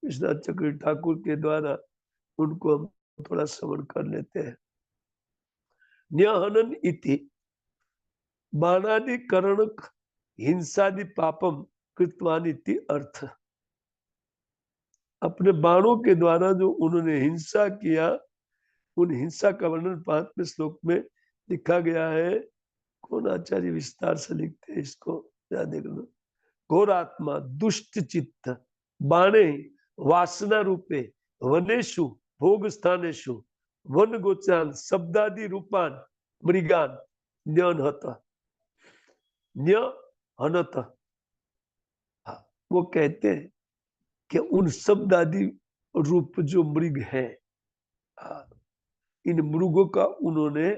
विश्वनाथ चक्रवर्ती ठाकुर के द्वारा, उनको हम थोड़ा श्रवण कर लेते हैं। न्यहनन इति बाणादि करण हिंसादि पापम कृतवानिति अर्थ, अपने बाणों के द्वारा जो उन्होंने हिंसा किया, उन हिंसा का वर्णन 5वें श्लोक में लिखा गया है। कौन आचार्य विस्तार से लिखते हैं इसको, याद करो। घोरात्मा दुष्ट चित्त बाणे वासना रूपे वनेशु भोग स्थानेशु वन गोचान शब्दादि रूपान मृगान न्यहनत, न्यहनत। वो कहते हैं कि उन शब्द आदि रूप जो मृग है, इन मृगों का उन्होंने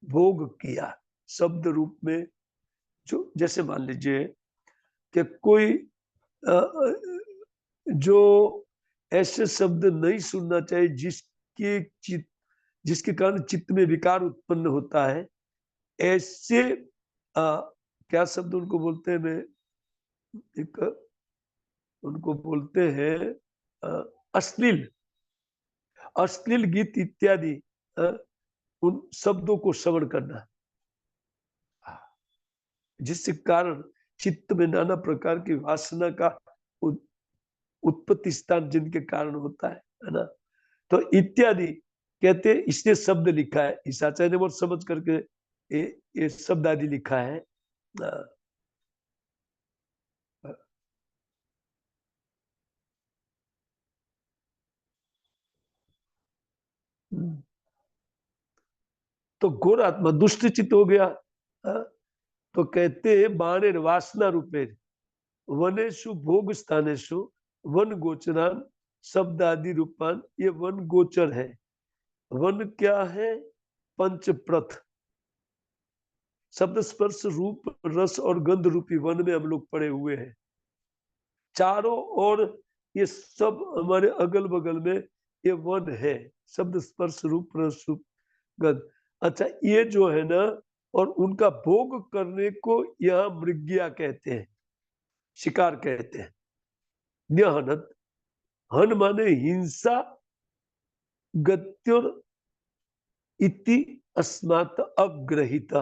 भोग किया शब्द रूप में। जो जैसे मान लीजिए कि कोई जो ऐसे शब्द नहीं सुनना चाहिए जिसके कारण चित्त में विकार उत्पन्न होता है, ऐसे क्या शब्द उनको बोलते हैं, मैं एक उनको बोलते हैं अश्लील, अश्लील गीत इत्यादि उन शब्दों को श्रवण करना, जिसके कारण चित्त में नाना प्रकार की वासना का उत्पत्ति स्थान जिनके कारण होता है ना। तो इत्यादि कहते हैं, इसने शब्द लिखा है, इस आचार्य ने बहुत समझ करके ये शब्द आदि लिखा है। तो घोर आत्मा दुष्ट चित्त हो गया। तो कहते हैं बाणेर वासना रूपेर वनेशु भोग स्थानेशु वन गोचरान शब्द आदि रूपान, ये वन गोचर है। वन क्या है? पंचप्रथ, शब्द स्पर्श रूप रस और गंध रूपी वन में हम लोग पड़े हुए हैं। चारों ओर ये सब हमारे अगल बगल में ये वन है, शब्द स्पर्श रूप रस रूप गंध। अच्छा, ये जो है ना, और उनका भोग करने को यहाँ मृग्या कहते हैं, शिकार कहते हैं। न्यहनत, हन माने हिंसा, गत्युर इति अस्मात् अग्रहिता,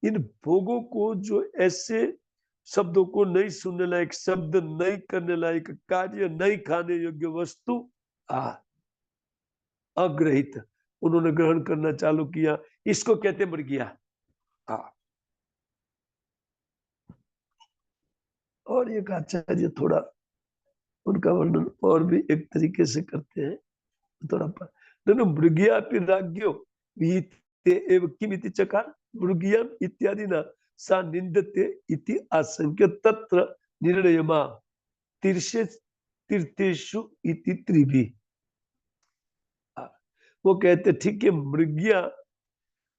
इन भोगों को जो ऐसे शब्दों को नहीं सुनने लायक, शब्द नहीं करने लायक, कार्य नहीं खाने योग्य वस्तु अग्रहित, उन्होंने ग्रहण करना चालू किया, इसको कहते मृगिया। हाँ, और एक आचार्य थोड़ा उनका वर्णन और भी एक तरीके से करते हैं, थोड़ा मृगिया राज्ञो विहिते एव किमिति चकार मृगियम इत्यादि न सा निंदते इति आशंक्य तत्र निर्णयमा तीर्थेषु इति त्रिभि। वो कहते ठीक है, मृगिया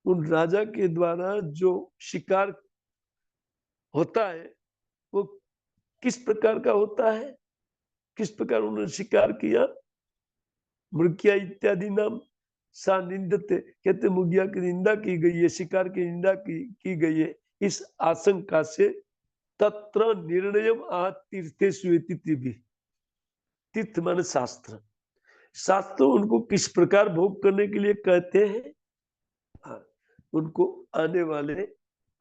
उन राजा के द्वारा जो शिकार होता है वो किस प्रकार का होता है, किस प्रकार उन्होंने शिकार किया। मृगिया इत्यादि नाम सा निंदते, कहते मृगिया की निंदा की गई है, शिकार की निंदा की गई है, इस आशंका से तत्र निर्णयम आ तीर्थेषु इति त्रिभि। तीर्थ माने शास्त्र, शास्त्र उनको किस प्रकार भोग करने के लिए कहते हैं। हाँ, उनको आने वाले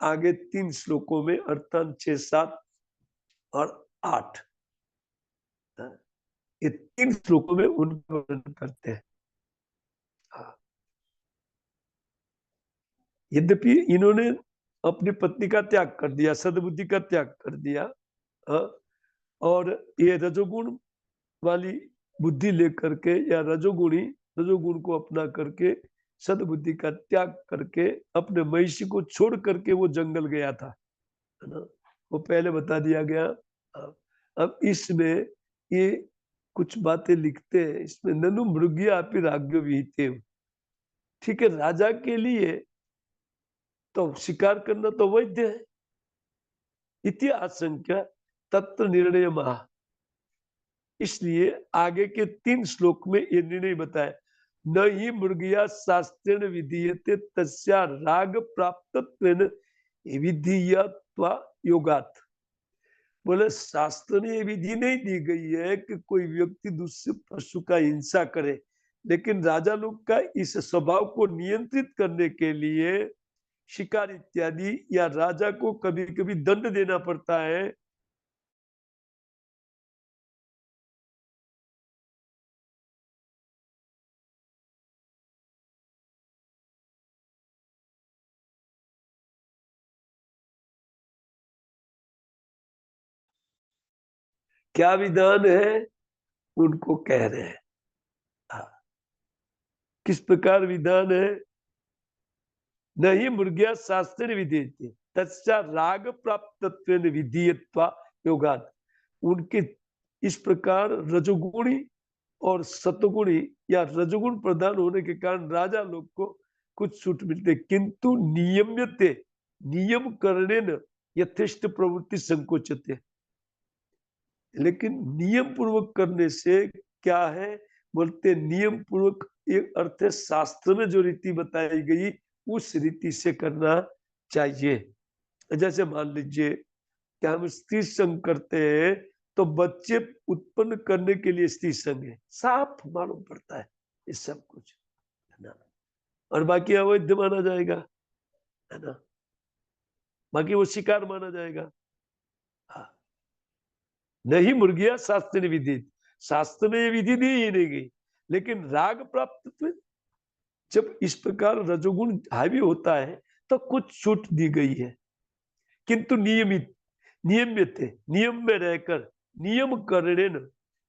आगे 3 श्लोकों में अर्थात 6, 7 और 8, ये 3 श्लोकों में उनका वर्णन करते हैं। हाँ, यद्यपि इन्होंने अपनी पत्नी का त्याग कर दिया, सद्बुद्धि का त्याग कर दिया, और ये रजोगुण वाली बुद्धि लेकर के या रजोगुण को अपना करके सद्बुद्धि का त्याग करके अपने महिषी को छोड़ करके वो जंगल गया था, है ना, वो पहले बता दिया गया। अब इसमें ये कुछ बातें लिखते हैं, इसमें ननु मृगिया अपि राज्ञो विहिते। ठीक है, राजा के लिए तो शिकार करना तो वैध है, इति आशंका तत्र निर्णय महा। इसलिए आगे के 3 श्लोक में ये निर्णय बताया, न ही मृगिया शास्त्रेण विधीयते तस्या राग प्राप्तत्वेन विधीयत्वा योगात्। बोले शास्त्र ने ये विधि नहीं दी गई है कि कोई व्यक्ति दूसरे पशु का हिंसा करे, लेकिन राजा लोग का इस स्वभाव को नियंत्रित करने के लिए शिकार इत्यादि या राजा को कभी कभी दंड देना पड़ता है। क्या विधान है उनको कह रहे हैं। किस प्रकार विधान है, नहीं मृगिया शास्त्र विधेयते तस्या राग प्राप्तत्वेन विधीयत्वा योगात्। उनके इस प्रकार रजोगुणी और सतगुणी या रजोगुण प्रधान होने के कारण राजा लोग को कुछ छूट मिलते, किंतु नियम्यते नियम करणेन यथेष्ट प्रवृत्ति संकोचते। लेकिन नियम पूर्वक करने से क्या है, बोलते नियम पूर्वक एक अर्थ है शास्त्र में जो रीति बताई गई उस रीति से करना चाहिए। जैसे मान लीजिए कि हम स्त्री संग करते हैं तो बच्चे उत्पन्न करने के लिए स्त्री संग है, साफ मालूम पड़ता है ये सब कुछ, है ना, और बाकी अवैध माना जाएगा, है ना, बाकी वो शिकार माना जाएगा। हाँ, नहीं मुर्गिया शास्त्र ने विधि, शास्त्र में ये विधि दी ही नहीं गई, लेकिन राग प्राप्त जब इस प्रकार रजोगुण हावी होता है तो कुछ छूट दी गई है, किंतु नियमित नियम्यते नियम में रहकर नियम करेण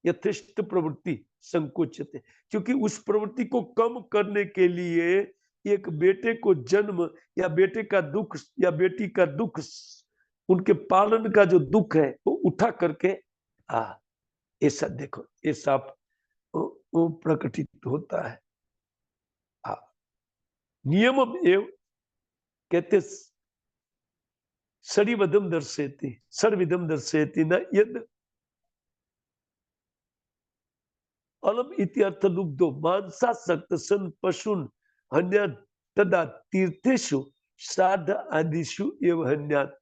यथेष्ट प्रवृत्ति संकोचते। क्योंकि उस प्रवृत्ति को कम करने के लिए एक बेटे को जन्म या बेटे का दुख या बेटी का दुख, उनके पालन का जो दुख है वो उठा करके ऐसा देखो ये सब वो प्रकटित होता है। नियम एवं कहते सरिवदम दर्शयति सर्विदम दर्शयति न यद अलम इति अर्थ लुब्धो मांसासक्त सन पशुन हन्या तदा तीर्थेषु श्राद्ध आदिषु एवं हन्यात्।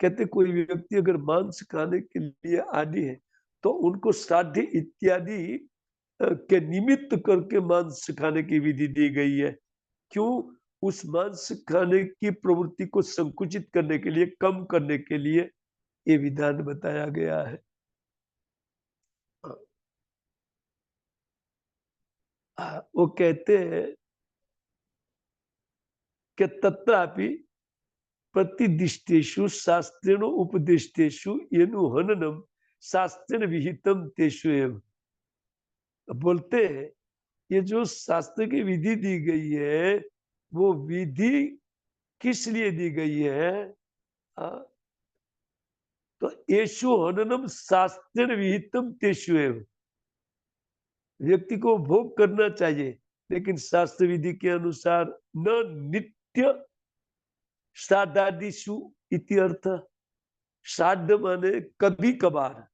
कहते कोई व्यक्ति अगर मांस खाने के लिए आदि है तो उनको श्राद्ध इत्यादि के निमित्त करके मांस खाने की विधि दी गई है। क्यों? उस मांस खाने की प्रवृत्ति को संकुचित करने के लिए, कम करने के लिए ये विधान बताया गया है। वो कहते हैं कि तत्रापि प्रतिदिष्टेषु शास्त्रेण उपदिष्टेषु येनु हननम शास्त्रेण विहितम तेषु एव। बोलते हैं ये जो शास्त्र की विधि दी गई है वो विधि किस लिए दी गई है? तो येषु हननम शास्त्रेण विहितम तेषु एव। व्यक्ति को भोग करना चाहिए लेकिन शास्त्र विधि के अनुसार, न नित्य श्राद्धादिषु इति अर्थ। श्राद्ध माने कभी कभार,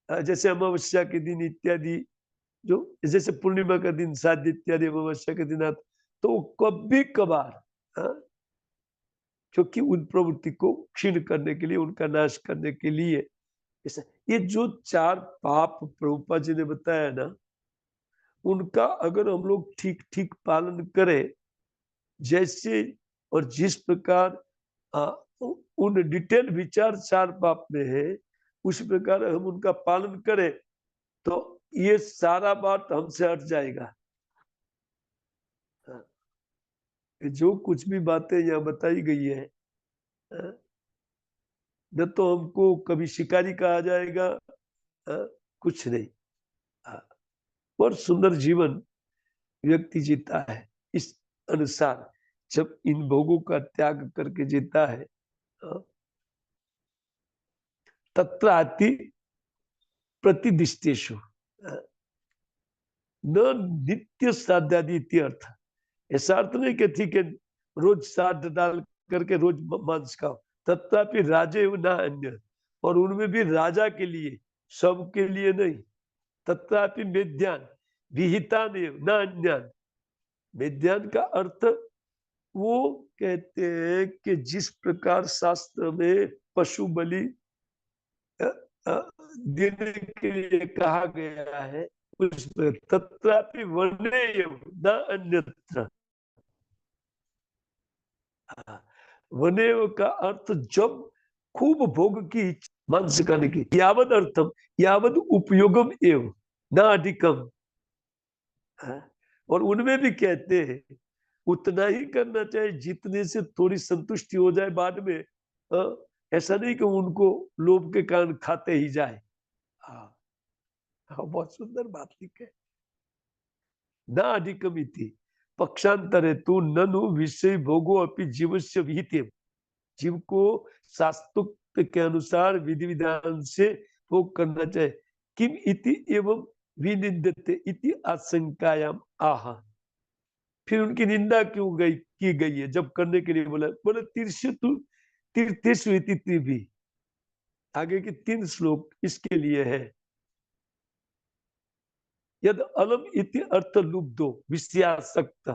जैसे अमावस्या के दिन इत्यादि, जो जैसे पूर्णिमा का दिन श्राद्ध इत्यादि अमावस्या के दिन आता, तो कभी कभार, क्योंकि उन प्रवृत्ति को क्षीण करने के लिए, उनका नाश करने के लिए। ये जो 4 पाप प्रभुपाद जी ने बताया ना, उनका अगर हम लोग ठीक ठीक पालन करें, जैसे और जिस प्रकार उन डिटेल विचार 4 पाप में है, उस प्रकार हम उनका पालन करें तो ये सारा बात हमसे हट जाएगा। जो कुछ भी बातें यहाँ बताई गई है, न तो हमको कभी शिकारी कहा जाएगा, कुछ नहीं। और सुंदर जीवन व्यक्ति जीता है इस अनुसार, जब इन भोगों का त्याग करके जीता है। तत्र आति प्रतिदिष्टेषु न नित्य श्राद्धादि इति अर्थ। ऐसा अर्थ नहीं कि ठीक है रोज श्राद्ध डाल करके रोज मांस खाओ। तथापि राजे न अन्य, और उनमें भी राजा के लिए, सबके लिए नहीं। तथापि मेध्यान विहिता न अन्यान। मेध्यान का अर्थ वो कहते हैं कि जिस प्रकार शास्त्र में पशु बलि देने के लिए कहा गया है, उस तत्रापि वनेयम न अन्यत्र। वनेय का अर्थ जब खूब भोग की मांस खाने की, यावद अर्थम यावद उपयोगम एव न अधिकम। और उनमें भी कहते हैं उतना ही करना चाहिए जितने से थोड़ी संतुष्टि हो जाए बाद में। ऐसा नहीं कि उनको लोभ के कारण खाते ही जाए। बहुत सुंदर बात लिखे। न अधिकमिति पक्षांतरे तु ननु विषय भोगो अपि जीवस्य विहिते। जीव को शास्त्रोक्त के अनुसार विधि विधान से भोग करना चाहिए। किम इति एवं विनिंदते इति आशंकायाम आह। फिर उनकी निंदा क्यों की गई है जब करने के लिए बोले तीर्थेषु इति त्रिभिः। आगे के 3 श्लोक इसके लिए है। यद अलम इति अर्थ लुब्धो विषयासक्त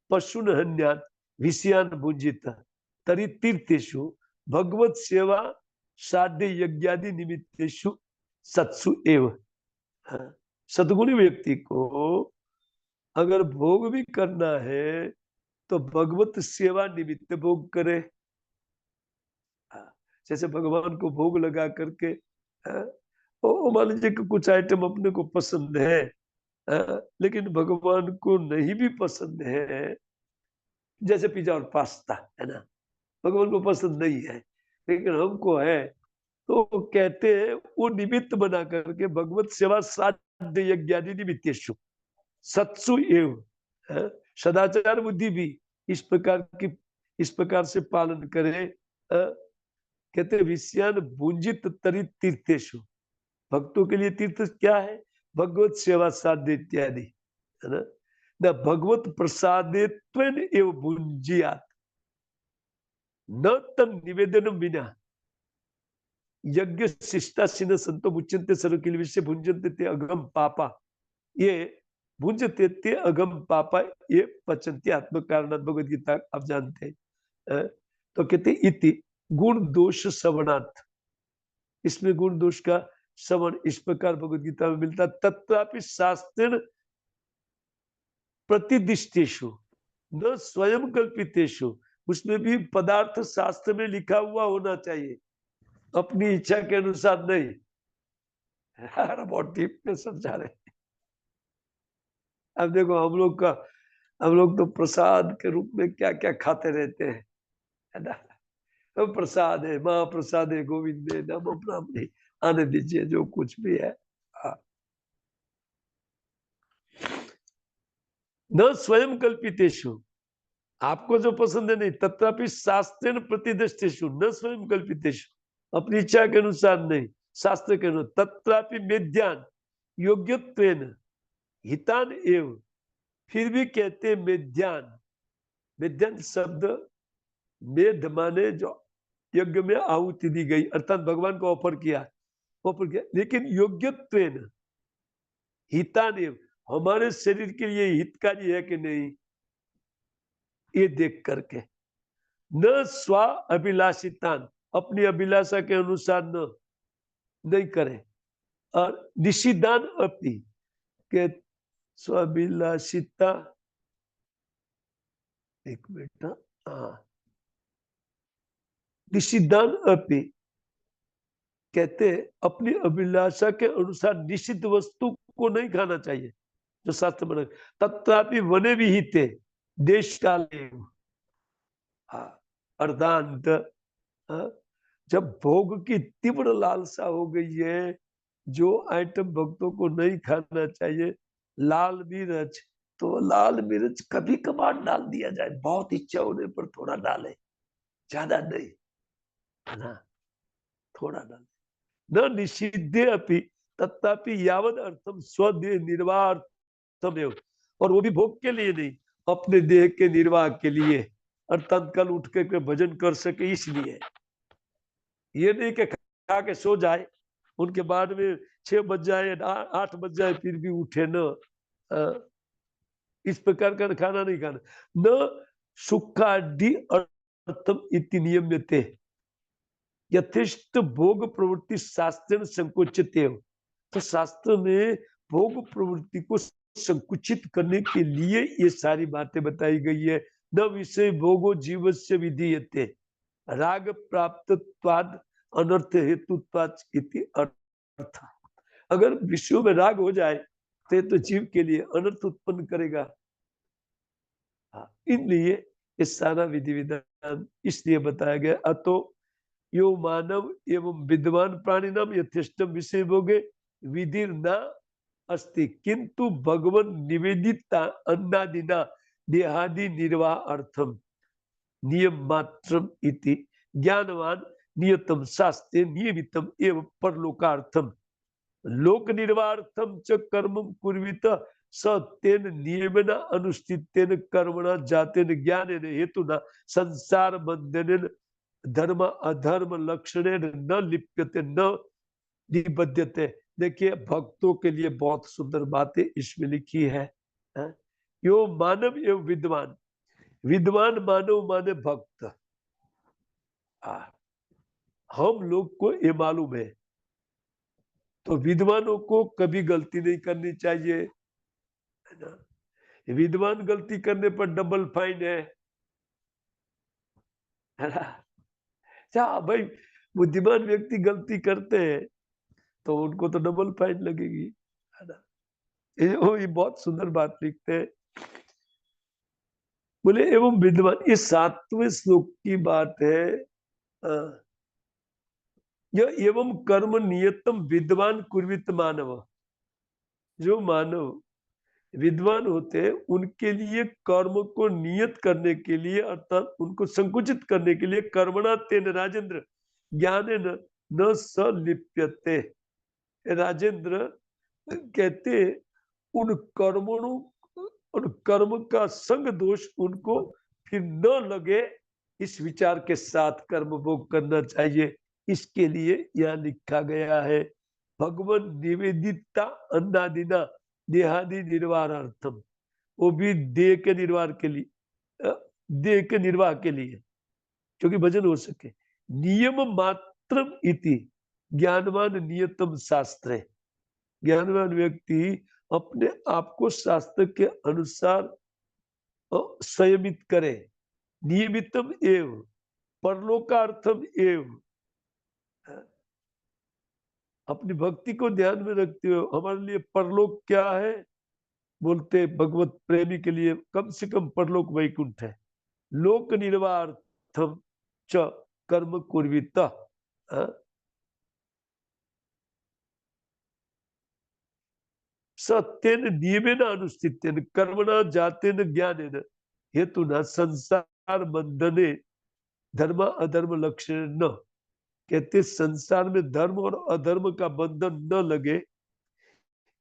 पशुन हन्यात् विषयान भुंजित तरी तीर्थेषु भगवत सेवा साध्य यज्ञादि निमित्तेषु सत्सु एव। सद्गुणी व्यक्ति को अगर भोग भी करना है तो भगवत सेवा निमित्त भोग करे। जैसे भगवान को भोग लगा करके, मान लीजिए कि कुछ आइटम अपने को पसंद है, लेकिन भगवान को नहीं भी पसंद है, जैसे पिज्जा और पास्ता है ना, भगवान को पसंद नहीं है लेकिन हमको है, तो कहते हैं वो निमित्त बना करके भगवत सेवा साध्य यज्ञादि निमित्तेषु सत्सु एव। सदाचार बुद्धि भी इस प्रकार से पालन करे। कहते विषयान भुंजित तरी तीर्थेषु। भक्तों के लिए तीर्थ क्या है? भगवत सेवा साध्य इत्यादि, है ना। न भगवत प्रसादे त्वेन एव भुंजियात न तन निवेदनम विना यज्ञ शिष्टाशीन संतो मुच्यन्ते सर्व किल विषय भुंजन्ते ते अगम पापा। ये भुंजते ते अगम पापा ये पचन्ते आत्म कारणात्। भगवद गीता आप जानते हैं। तो कहते इति गुण दोष श्रवणात्। इसमें गुण दोष का श्रवण इस प्रकार भगवद गीता में मिलता। तत्रापि शास्त्रेण प्रतिदिष्टेषु न स्वयं कल्पितेषु। उसमें भी पदार्थ शास्त्र में लिखा हुआ होना चाहिए, अपनी इच्छा के अनुसार नहीं। बहुत डीप में समझा रहे। अब देखो हम लोग का हम लोग तो प्रसाद के रूप में क्या क्या खाते रहते हैं, है ना। तो प्रसाद है, महाप्रसाद है गोविंद नमो ब्राह्मणे, आने दीजिए जो कुछ भी है। न स्वयं कल्पितेषु, आपको जो पसंद है नहीं, तथापि शास्त्रेण प्रतिदष्टेषु न स्वयं कल्पितेषु, अपनी इच्छा के अनुसार नहीं, शास्त्र के अनुसार। तथापि मेध्यान योग्यत्वेन हितान एव, फिर भी कहते मेध्यान। मेध्यान शब्द मेध माने जो यज्ञ में आहुति दी गई, अर्थात भगवान को ऑफर किया, लेकिन योग्यत्वेन हितान एव, हमारे शरीर के लिए हितकारी है कि नहीं, ये देख करके। न स्व अभिलाषितान, अपनी अभिलाषा के अनुसार नहीं करें। और निषिद्धान अपनी के स्वाभिलाषिता, एक मिनट, निषिद्धान अपनी कहते अपनी अभिलाषा के अनुसार निषिद्ध वस्तु को नहीं खाना चाहिए जो शास्त्र में। तथापि वने विहिते देश काले अर्धांत, जब भोग की तीव्र लालसा हो गई है, जो आइटम भक्तों को नहीं खाना चाहिए, लाल मिर्च, तो लाल मिर्च कभी कभार डाल दिया जाए, बहुत इच्छा होने पर थोड़ा डाले, ज्यादा नहीं, है ना, थोड़ा डाले। न निषिद्धे अपि तथापि यावद अर्थम स्वदेह निर्वाह अर्थम एव, और वो भी भोग के लिए नहीं, अपने देह के निर्वाह के लिए, और तत्काल उठ के भजन कर सके इसलिए। ये नहीं कि खा के सो जाए, उनके बाद में 6 बज जाए 8 बज जाए फिर भी उठे न, इस प्रकार का खाना नहीं खाना। न सुखादि अर्थम इति नियम्यते, यथेष्ट भोग प्रवृत्ति शास्त्र संकुचित है। तो शास्त्र में भोग प्रवृत्ति को संकुचित करने के लिए ये सारी बातें बताई गई है। न विषय भोगो जीवस्य विधीयते, राग प्राप्तत्वाद अनर्थ हेतुत्वाद इति अर्थ। अगर विषयों में राग हो जाए तो जीव के लिए अनर्थ उत्पन्न करेगा। इसलिए ये सारा विधि विधान इसलिए बताया गया। अतो यो मानव एवं विद्वान प्राणी नाम यथेष्ट विषय भोगे विधि न अस्ति, किंतु भगवन निवेदिता अन्नादिना देहादि निर्वाह अर्थम नियम मात्रम इति ज्ञानवान नियतम शास्त्रे नियमितम एवं परलोकार्थम लोक निर्वार्थम च कर्मं कुर्वीत स तेन नियमेन अनुष्ठितेन कर्मणा जातेन ज्ञानेन हेतुना संसार बंधनेन धर्म अधर्म लक्षणेन न लिप्यते न निबध्यते। देखिए भक्तों के लिए बहुत सुंदर बातें इसमें लिखी है। यो मानव एवं विद्वान, विद्वान मानव माने भक्त। हम लोग को ये मालूम है, तो विद्वानों को कभी गलती नहीं करनी चाहिए, है ना। विद्वान गलती करने पर डबल फाइन है ना। अच्छा भाई, बुद्धिमान व्यक्ति गलती करते हैं तो उनको तो डबल फाइन लगेगी, है ना। ये बहुत सुंदर बात लिखते हैं। बोले एवं विद्वान, ये 7वें श्लोक की बात है। यह एवं कर्म नियतम विद्वान कुर्वित मानव, जो मानव विद्वान होते हैं उनके लिए कर्म को नियत करने के लिए, अर्थात उनको संकुचित करने के लिए, कर्मणा तेन राजेंद्र ज्ञान न सलिप्यते। राजेंद्र कहते उन कर्मों, उन कर्म का संग दोष उनको फिर न लगे, इस विचार के साथ कर्म भोग करना चाहिए। इसके लिए यह लिखा गया है भगवान निवेदिता अन्नादिना देहादि निर्वाहार्थम, वो भी देह के निर्वाह के लिए, देह के निर्वाह के लिए, क्योंकि भजन हो सके। नियम मात्रम इति ज्ञानवान नियतम शास्त्रे, ज्ञानवान व्यक्ति अपने आप को शास्त्र के अनुसार संयमित करे। नियमितम एव परलोकार्थम एव, अपनी भक्ति को ध्यान में रखते हुए हमारे लिए परलोक क्या है, बोलते भगवत प्रेमी के लिए कम से कम परलोक वैकुंठ है। लोक निर्वार्थम च कर्म कुर्वित सत्येन नियमेन अनुष्ठितेन कर्मणा जातेन ज्ञानेन हेतुना संसार बंधने धर्म अधर्म लक्षण न। कहते संसार में धर्म और अधर्म का बंधन न लगे,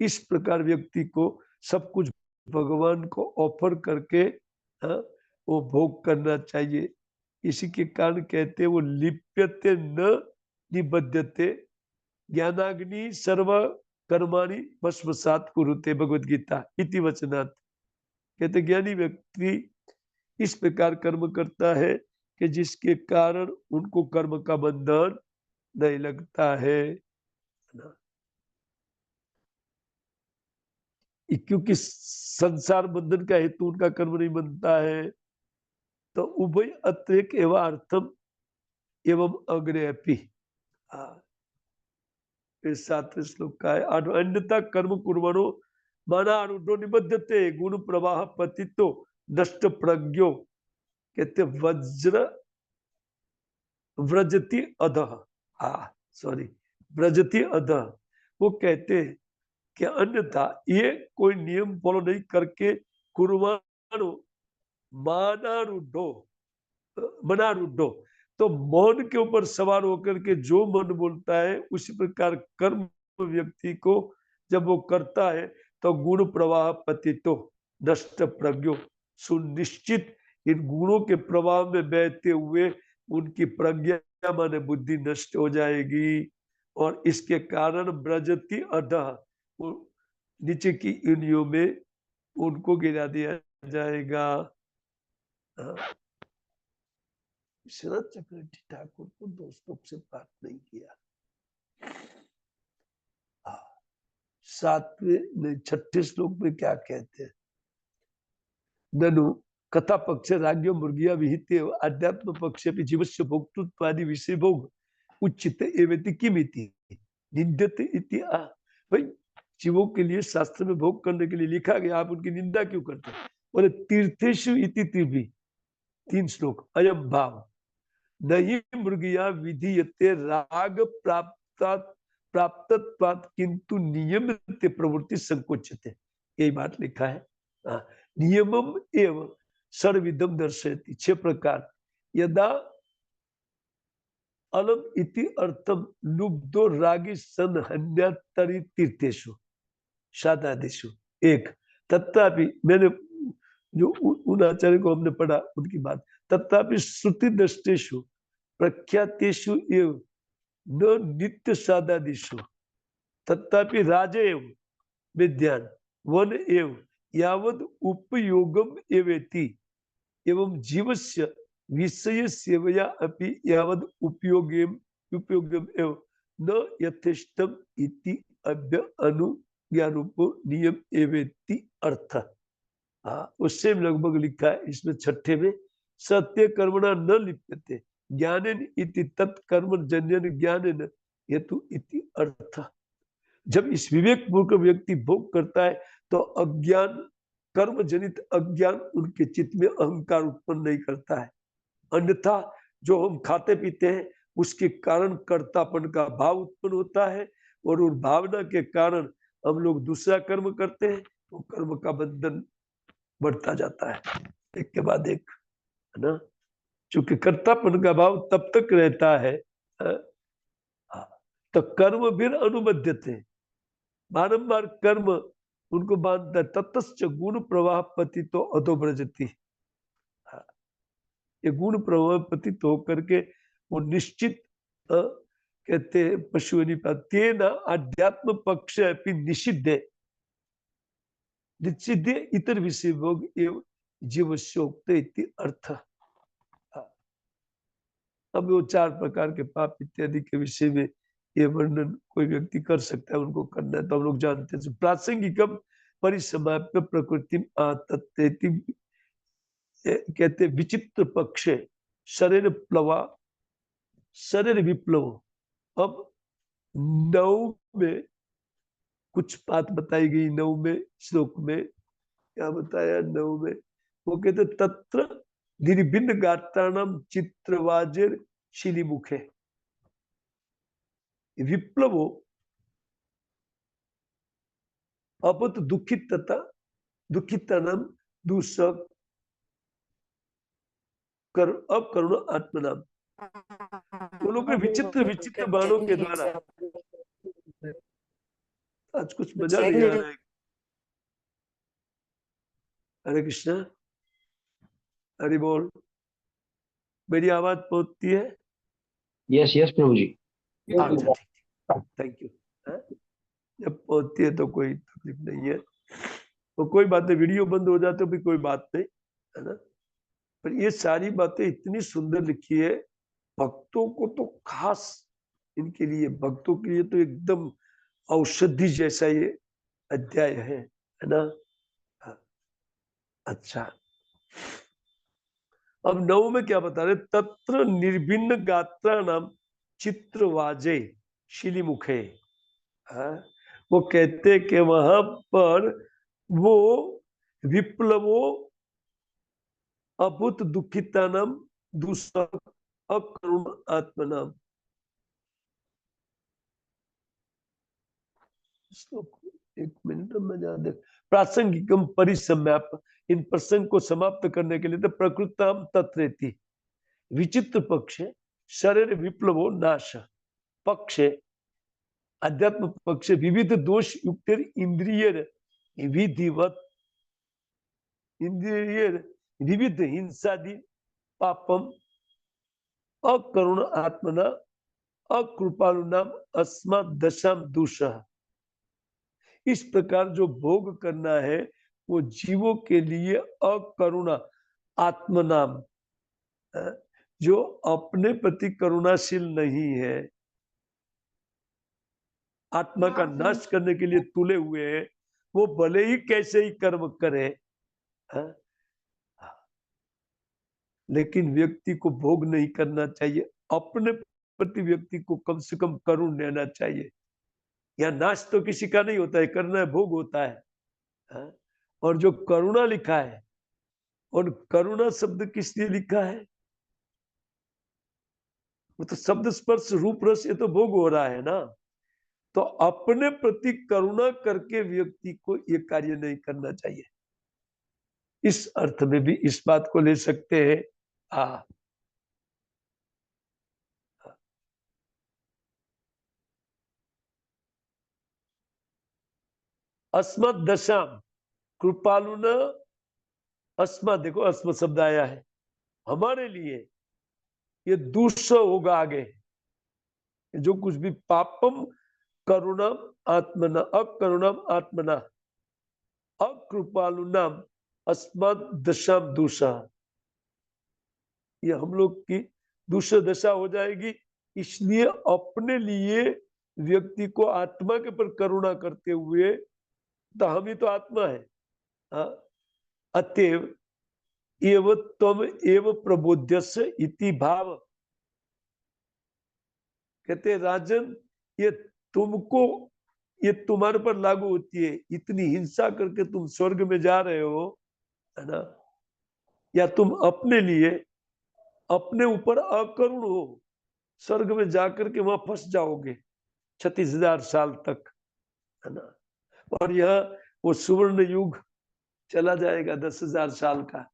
इस प्रकार व्यक्ति को सब कुछ भगवान को ऑफर करके वो भोग करना चाहिए। इसी के कारण कहते हैं वो लिप्यते न निबध्यते ज्ञानाग्नि सर्व कर्माणि भस्मसात् कुरुते भगवद गीता इति वचनात्। कहते ज्ञानी व्यक्ति इस प्रकार कर्म करता है कि जिसके कारण उनको कर्म का बंधन नहीं लगता है क्योंकि संसार बंधन का हेतु उनका कर्म नहीं बनता है। तो उभय अत्येक एवं अर्थम एवं अग्रे अपि 7वें श्लोक का है। अन्यथा कर्म कुर्वणो मानारूढ़ो निबध्यते गुण प्रवाह पतितो नष्ट प्रज्ञो। कहते वज्र व्रजति अधः सॉरी व्रजति अधः। वो कहते हैं कि अन्यथा ये कोई नियम फॉलो नहीं करके कुर्वाणो मनारूढ़ो तो मौन के ऊपर सवार होकर के जो मन बोलता है उसी प्रकार कर्म व्यक्ति को जब वो करता है तो गुण प्रवाह पतितो नष्ट प्रज्ञो सुनिश्चित इन गुणों के प्रभाव में बहते हुए उनकी प्रज्ञा माने बुद्धि नष्ट हो जाएगी और इसके कारण ब्रजति अधः नीचे की योनियों में उनको गिरा दिया जाएगा। शरद चक्रवर्ती ठाकुर को दोस्तों से बात नहीं किया। 6ठे श्लोक में क्या कहते हैं? ननु कथा पक्ष राज्यो मुर्गिया विहित आध्यात्म पक्ष जीवस्य भोक्तृत्वादि विषय भोग उचित एवति किमिति निंदते इति भाई जीवों के लिए शास्त्र में भोग करने के लिए लिखा गया, आप उनकी निंदा क्यों करते हैं? बोले तीर्थेषु इति त्रिभि 3 श्लोक अयम भाव नहीं मृगिया विधीयते राग प्राप्तत्वात् किंतु नियमित प्रवृत्ति संकोचते। यही बात लिखा है। नियमम एवं सर्वविधम दर्शयति 6 प्रकार यदा अलम इति अर्थम लुब्धो रागी सन हन्यातरि तीर्थेषु शादादिषु 1 तथापि मैंने जो उन आचार्य को हमने पढ़ा उनकी बात तथापि श्रुति दृष्टेषु प्रख्यातेषु एव न नित्य सादादिषु तथापि राजेव विद्यान वन एव यावद उपयोगम एवेति एवं जीवस्य विषय सेवया अपि यावद उपयोगम एव न यथेष्टम इति अभ्य अनुज्ञारूपो नियम एवेति अर्थ। उससे लगभग लिखा है इसमें 6ठे में सत्य कर्मणा न लिप्यते ज्ञानेन इति तत्कर्म जन्यन ज्ञानेन हेतु इति अर्थ। जब इस विवेक पूर्वक व्यक्ति भोग करता है तो अज्ञान कर्म जनित अज्ञान उनके चित्त में अहंकार उत्पन्न नहीं करता है। अन्यथा जो हम खाते पीते हैं उसके कारण कर्तापन का भाव उत्पन्न होता है और उस भावना के कारण हम लोग दूसरा कर्म करते हैं तो कर्म का बंधन बढ़ता जाता है एक के बाद एक, है ना। चूंकि कर्तापन का भाव तब तक रहता है तो कर्म भी अनुबद्धते बारंबार कर्म उनको बांधता है। ततश्च गुण प्रवाह पतितो अधोव्रजति। ये गुण प्रवाह पतित होकर के वो निश्चित कहते हैं पशु तेन आध्यात्म पक्ष अपनी निषिद्धे निषिद्धे इतर विषय भोग एवं जीवस्योक्त इति अर्थ। अब वो 4 प्रकार के पाप इत्यादि के विषय में ये वर्णन कोई व्यक्ति कर सकता है, उनको करना है तो हम लोग जानते हैं। प्रासंगिकम परिसमाप्य प्रकृति आतत्तेति कहते विचित्र पक्षे शरीर प्लवा शरीर विप्लव। अब 9 में कुछ बात बताई गई 9वें श्लोक में क्या बताया 9 में, वो कहते तत्र निर्भिन्न गात्राणाम चित्रवाजेर शिलीमुखे विप्लवो अपत दुखितानाम दूषक कर अब करुण आत्मनाम। वो लोग विचित्र विचित्र बाणों के द्वारा, आज कुछ मजा नहीं आ रहा है। हरे कृष्णा, हरि बोल। मेरी आवाज पहुंचती है? यस यस प्रभु जी। अच्छा ठीक, थैंक यू। जब पहुंचती है तो कोई तकलीफ नहीं है, तो कोई बात नहीं, वीडियो बंद हो जाते भी कोई बात नहीं, है ना। पर ये सारी बातें इतनी सुंदर लिखी है, भक्तों को तो खास, इनके लिए, भक्तों के लिए तो एकदम औषधि जैसा ये अध्याय है ना। अच्छा, अब 9 में क्या बता रहे, तत्र निर्भिन्न गात्रा नाम चित्रवाजे शिलीमुखे। वो कहते कि वहां पर वो विप्लवो अभूत दुखितानाम दूषक अकरुण आत्मनाम। एक मिनट में जा दे। प्रासंगिकम परिसम्याप, इन प्रसंग को समाप्त करने के लिए तो प्रकृताम तत्रेति विचित्र पक्ष शरीर विप्लवो नाश पक्ष अध्यात्म पक्ष विविध दोष युक्त इंद्रिय विधिवत इंद्रिय विविध हिंसादि पापम अकरुण आत्मना अकृपालुनाम अस्मात् दशाम दूषः। इस प्रकार जो भोग करना है वो जीवों के लिए अकरुणा आत्मनाम, जो अपने प्रति करुणाशील नहीं है, आत्मा का नाश करने के लिए तुले हुए हैं, वो भले ही कैसे ही कर्म करे, लेकिन व्यक्ति को भोग नहीं करना चाहिए, अपने प्रति व्यक्ति को कम से कम करुण रहना चाहिए। या नाश तो किसी का नहीं होता है, करना है, भोग होता है। और जो करुणा लिखा है, और करुणा शब्द किस लिए लिखा है, वो तो शब्द स्पर्श रूप रस, ये तो भोग हो रहा है ना। तो अपने प्रति करुणा करके व्यक्ति को ये कार्य नहीं करना चाहिए। इस अर्थ में भी इस बात को ले सकते हैं। अस्मत् दशाम कृपालु न, अस्मत्, देखो अस्मत् शब्द आया है, हमारे लिए ये दूसरा होगा आगे, जो कुछ भी पापम करुणाम आत्मना अकरुणाम आत्मना अकृपालुनाम अस्मत् दशाम दूषा, ये हम लोग की दूसरा दशा हो जाएगी। इसलिए अपने लिए व्यक्ति को आत्मा के पर करुणा करते हुए, तो हम ही तो आत्मा है, अतएव एव त्वम एव प्रबोध्यस्य इति भाव। कहते राजन, ये तुमको, ये तुम्हारे पर लागू होती है, इतनी हिंसा करके तुम स्वर्ग में जा रहे हो, है ना, या तुम अपने लिए अपने ऊपर अकरुण हो, स्वर्ग में जाकर के वहां फंस जाओगे 36,000 साल तक, है ना। और यह वो सुवर्ण युग चला जाएगा 10,000 साल का,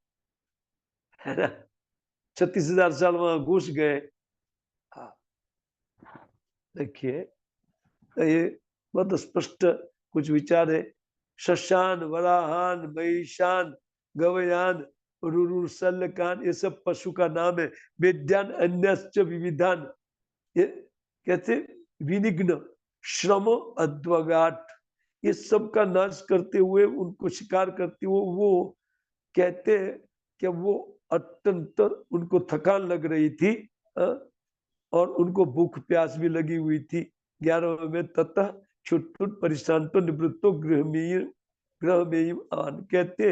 है ना, 36,000 साल वहां घुस गए। देखिए, ये बहुत स्पष्ट कुछ विचार है। शशान, वराहान, महिषान, गवयान, रुरुसलकान, ये सब पशु का नाम है। वेद्यान अन्यश्च विविधान, ये कहते विनिग्न श्रम अद्वगाट, ये सब का नाश करते हुए, उनको शिकार करते हुए, वो कहते हैं कि वो अत्यंत उनको थकान लग रही थी, और उनको भूख प्यास भी लगी हुई थी। 11 में ततः छुटपुट परिशांतो निवृत्तो गृहमेयम आन, कहते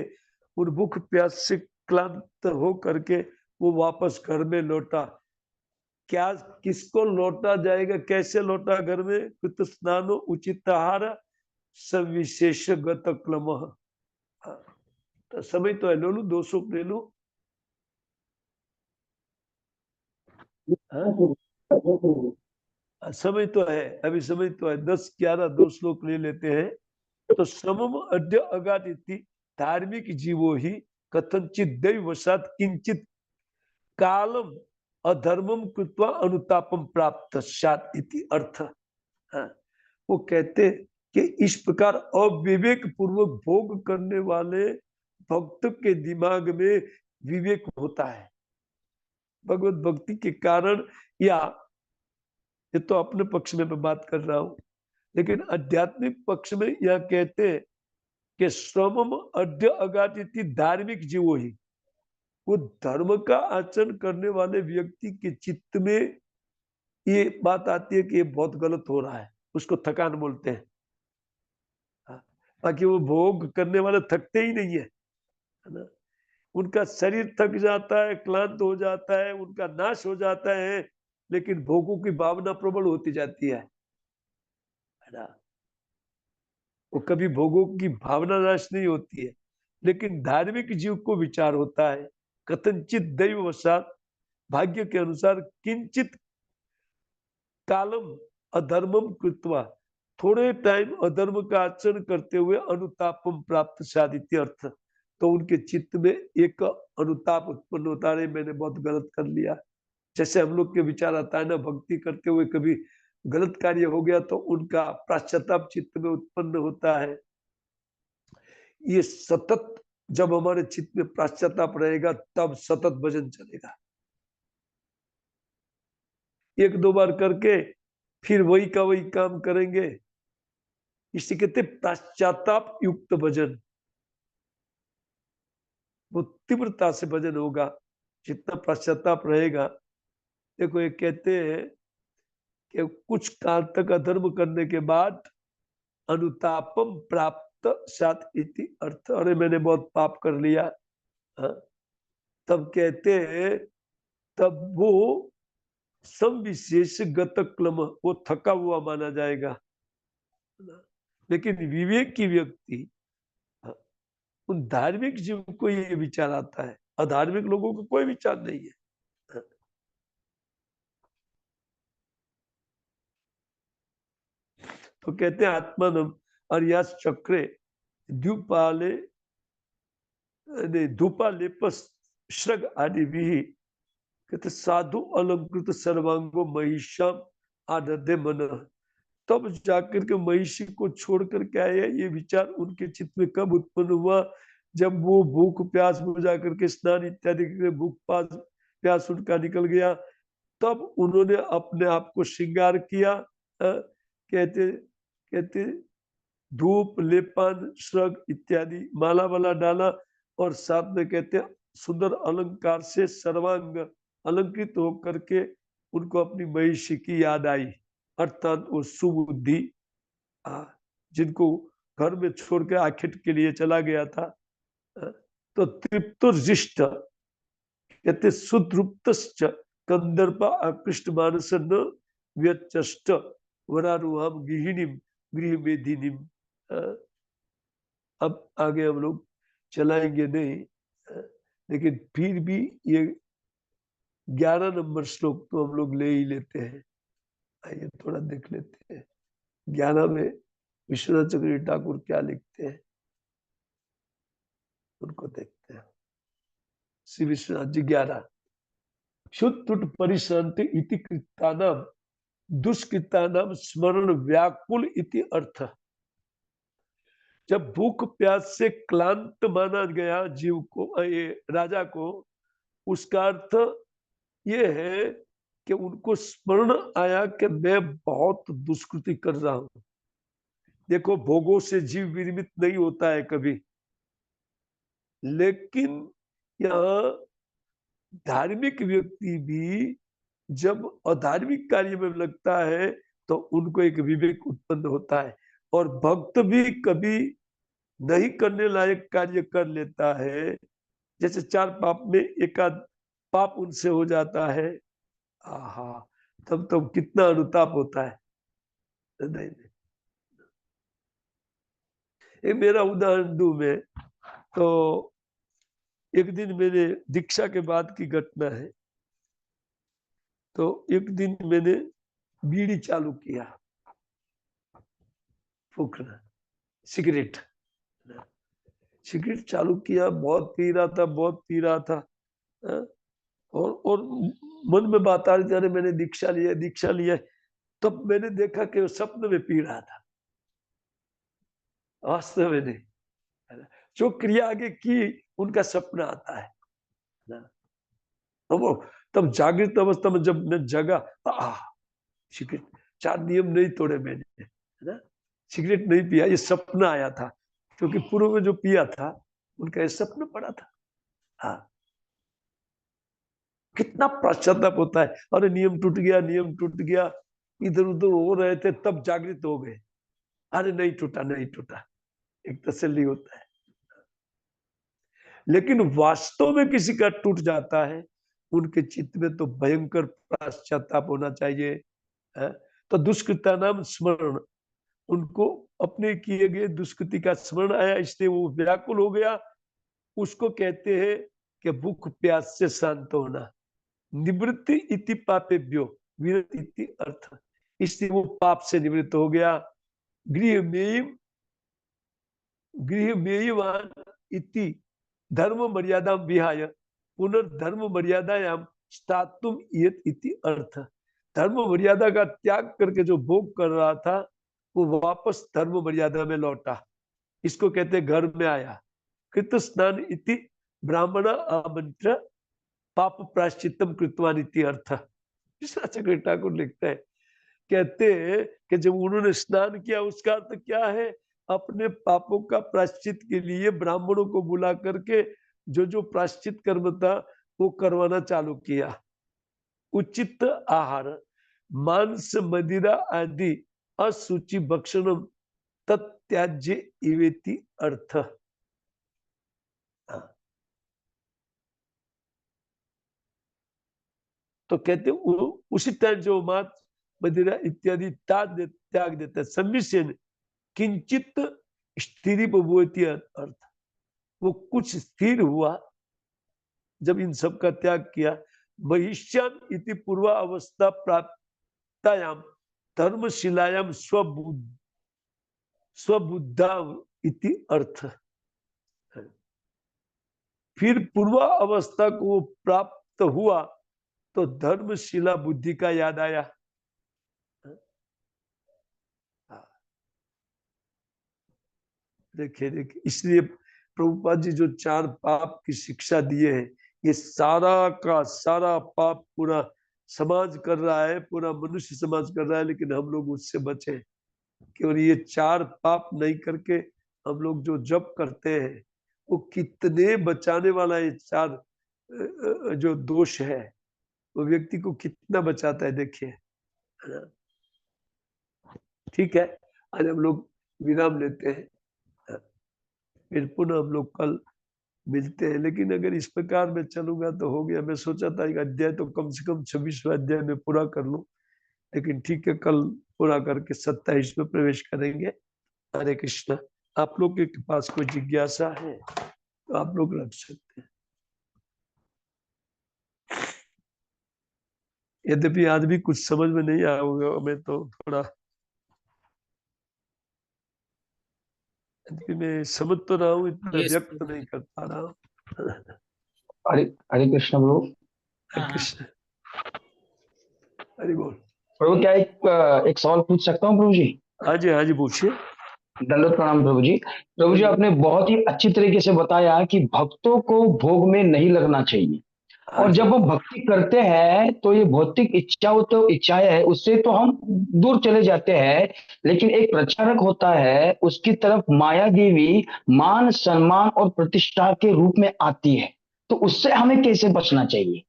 उन भूख प्यास से क्लांत हो करके वो वापस घर में लौटा। क्या किसको लौटा जाएगा, कैसे लौटा घर में? कृत स्नानो उचित आहार सविशेषगत क्लमः, तो समय तो है, ले लो 2 श्लोक ले लो। हाँ? समय तो है, अभी समय तो है, 10-11 2 श्लोक ले लेते हैं। तो समम अद्य अगाध इति धार्मिक जीवो ही कथनचित दैववशात् किंचित कालम अधर्मम कृत्वा अनुतापम प्राप्त स्यात् इति अर्थ। हाँ, वो कहते कि इस प्रकार अविवेक पूर्वक भोग करने वाले भक्त के दिमाग में विवेक होता है भगवत भक्ति के कारण, या ये तो अपने पक्ष में मैं बात कर रहा हूं, लेकिन आध्यात्मिक पक्ष में यह कहते हैं कि श्रमम अद्य अगाति धार्मिक जीवो ही, वो धर्म का आचरण करने वाले व्यक्ति के चित्त में ये बात आती है कि ये बहुत गलत हो रहा है, उसको थकान बोलते हैं। बाकी वो भोग करने वाले थकते ही नहीं है ना, उनका शरीर थक जाता है, क्लांत हो जाता है, उनका नाश हो जाता है, लेकिन भोगों की भावना प्रबल होती जाती है ना। वो कभी भोगों की भावना नाश नहीं होती है, लेकिन धार्मिक जीव को विचार होता है कथनचित दैववशात्, भाग्य के अनुसार, किंचित कालम अधर्मम कृत्वा, थोड़े टाइम अधर्म का आचरण करते हुए अनुतापम प्राप्त साधित अर्थ। तो उनके चित्त में एक अनुताप उत्पन्न होता है, मैंने बहुत गलत कर लिया। जैसे हम लोग के विचार आता है ना, भक्ति करते हुए कभी गलत कार्य हो गया तो उनका पश्चाताप चित्त में उत्पन्न होता है। ये सतत जब हमारे चित्त में पश्चाताप रहेगा तब सतत भजन चलेगा। 1-2 बार करके फिर वही का वही काम करेंगे, इसे कहते पश्चाताप युक्त भजन। वो तीव्रता से भजन होगा जितना पश्चाताप रहेगा। देखो ये कहते हैं कि कुछ काल तक अधर्म करने के बाद अनुतापम प्राप्त सात इति अर्थ, अरे मैंने बहुत पाप कर लिया, हाँ? तब कहते हैं, तब वो संविशेष गतक्लम, वो थका हुआ माना जाएगा। लेकिन विवेक की व्यक्ति, उन धार्मिक जीव को ये विचार आता है, अधार्मिक लोगों को कोई विचार नहीं है। तो कहते हैं आत्मानम अर्यास चक्रे द्युपाले धूपालेपस श्रग आदि भी, कहते साधु अलंकृत सर्वांगो महिषाम आदधे मन। तब जाकर के महिषी को छोड़कर क्या है, ये विचार उनके चित्त में कब उत्पन्न हुआ, जब वो भूख प्यास बुझा करके स्नान इत्यादि के भूख प्यास उनका निकल गया, तब उन्होंने अपने आप को श्रृंगार किया। कहते कहते धूप लेपान श्रग इत्यादि माला वाला डाला, और साथ में कहते सुंदर अलंकार से सर्वांग अलंकृत होकर के उनको अपनी महिषी की याद आई, अर्थात वो सुबुद्धि जिनको घर में छोड़ के आखिर के लिए चला गया था। तो तृप्तुर्जिष्ट कहते सुतृप्तश्च कंदर्प आकृष्ट मानस न व्यचष्ट वरारुहाम गृहिणीम गृह मेधिनीम। अब आगे हम लोग चलाएंगे नहीं, लेकिन फिर भी ये 11 नंबर श्लोक तो हम लोग ले ही लेते हैं। आइए थोड़ा देख लेते हैं 11 में विश्वनाथ चक्रवर्ती ठाकुर क्या लिखते हैं, उनको देखते हैं। श्री विश्वनाथ जी 11, क्षुत्तुट परिशांति इति कृतानाम दुष्कृतानाम स्मरण व्याकुल इति अर्थ। जब भूख प्यास से क्लांत माना गया जीव को, ये राजा को, उसका अर्थ ये है कि उनको स्मरण आया कि मैं बहुत दुष्कृति कर रहा हूं। देखो भोगों से जीव विरमित नहीं होता है कभी, लेकिन यहाँ धार्मिक व्यक्ति भी जब अधार्मिक कार्य में लगता है तो उनको एक विवेक उत्पन्न होता है, और भक्त भी कभी नहीं करने लायक कार्य कर लेता है, जैसे 4 पाप में एक आध पाप उनसे हो जाता है, आहा तब तो कितना अनुताप होता है। नहीं, एक मेरा उदाहरण दूं मैं, तो एक दिन मैंने दीक्षा के बाद की घटना है, तो एक दिन मैंने बीड़ी चालू किया, फूकना, सिगरेट चालू किया, बहुत पी रहा था और मन में बात आ रही थी, अरे मैंने दीक्षा लिया। तब मैंने देखा कि वो सपने में पी रहा था, वास्तव में नहीं। जो क्रिया आगे की उनका सपना आता है ना। तब जागृत अवस्था में जब मैं जगा, सिगरेट, 4 नियम नहीं तोड़े मैंने, है ना, सिगरेट नहीं पिया, ये सपना आया था, क्योंकि पूर्व में जो पिया था उनका ये सपना पड़ा था। हाँ, कितना पश्चाताप होता है, अरे नियम टूट गया, इधर उधर हो रहे थे, तब जागृत हो गए, अरे नहीं टूटा, एक तसल्ली होता है। लेकिन वास्तव में किसी का टूट जाता है, उनके चित्त में तो भयंकर पश्चाताप होना चाहिए, है? तो दुष्कृता नाम स्मरण, उनको अपने किए गए दुष्कृति का स्मरण आया, इसलिए वो व्याकुल हो गया। उसको कहते हैं कि भूख प्यास से शांत होना। निवृत्ति इति पापेभ्यो विरत इति अर्थ, इसलिए वो पाप से निवृत्त हो गया। गृहमेयवान इति धर्म मर्यादा विहाय पुनर्धर्म मर्यादायाम स्थातुम इयत इति अर्थ। धर्म मर्यादा का त्याग करके जो भोग कर रहा था, वो वापस धर्म मर्यादा में लौटा, इसको कहते घर में आया। कृत स्नान इति ब्राह्मण आमंत्र पाप प्रायश्चित्तम कृतवान इति अर्थ। चक्र ठाकुर लिखते हैं, कहते हैं कि जब उन्होंने स्नान किया, उसका अर्थ क्या है, अपने पापों का प्रायश्चित के लिए ब्राह्मणों को बुला करके जो प्रायश्चित कर्म था वो करवाना चालू किया। उचित आहार, मांस मदिरा आदि असुचि भक्षणम तत्याज्य इवेति अर्थ। तो कहते उसी टाइम जो मांस मदिरा इत्यादि त्याग देता है, सम्मिश्रण किंचित स्थिर भवति अर्थ, वो कुछ स्थिर हुआ जब इन सब का त्याग किया। महिष्याम इति पूर्वावस्था प्राप्तायाम धर्मशिलायाम स्वबुद्धा इति अर्थ। फिर पूर्वावस्था को प्राप्त हुआ तो धर्मशिला बुद्धि का याद आया। देखिए, इसलिए प्रभुपाद जी जो 4 पाप की शिक्षा दिए हैं, ये सारा का सारा पाप पूरा समाज कर रहा है, पूरा मनुष्य समाज कर रहा है, लेकिन हम लोग उससे बचे। केवल ये 4 पाप नहीं करके हम लोग जो जप करते हैं, वो कितने बचाने वाला ये 4 जो दोष है, वो व्यक्ति को कितना बचाता है, देखिए। ठीक है, आज हम लोग विराम लेते हैं, फिर पुनः हम लोग कल मिलते हैं। लेकिन अगर इस प्रकार में चलूंगा तो हो गया। मैं सोचा था एक अध्याय तो कम से कम 26वां अध्याय में पूरा कर लूं, लेकिन ठीक है, कल पूरा करके 27 में प्रवेश करेंगे। हरे कृष्णा। आप लोग के पास कोई जिज्ञासा है तो आप लोग रख सकते हैं। यद्यपि आज भी कुछ समझ में नहीं आया होगा, मैं तो थोड़ा मैं समझ तो रहा हूँ, इतना व्यक्त नहीं कर पा रहा हूँ। हरे कृष्ण प्रभु। हरे कृष्ण, हरि बोल। प्रभु क्या एक सवाल पूछ सकता हूँ प्रभु जी? हाँ जी पूछिए। दंडवत प्रणाम प्रभु जी। प्रभु जी, आपने बहुत ही अच्छी तरीके से बताया कि भक्तों को भोग में नहीं लगना चाहिए, और जब हम भक्ति करते हैं तो ये भौतिक इच्छाएं है, उससे तो हम दूर चले जाते हैं, लेकिन एक प्रचारक होता है, उसकी तरफ माया देवी मान सम्मान और प्रतिष्ठा के रूप में आती है, तो उससे हमें कैसे बचना चाहिए?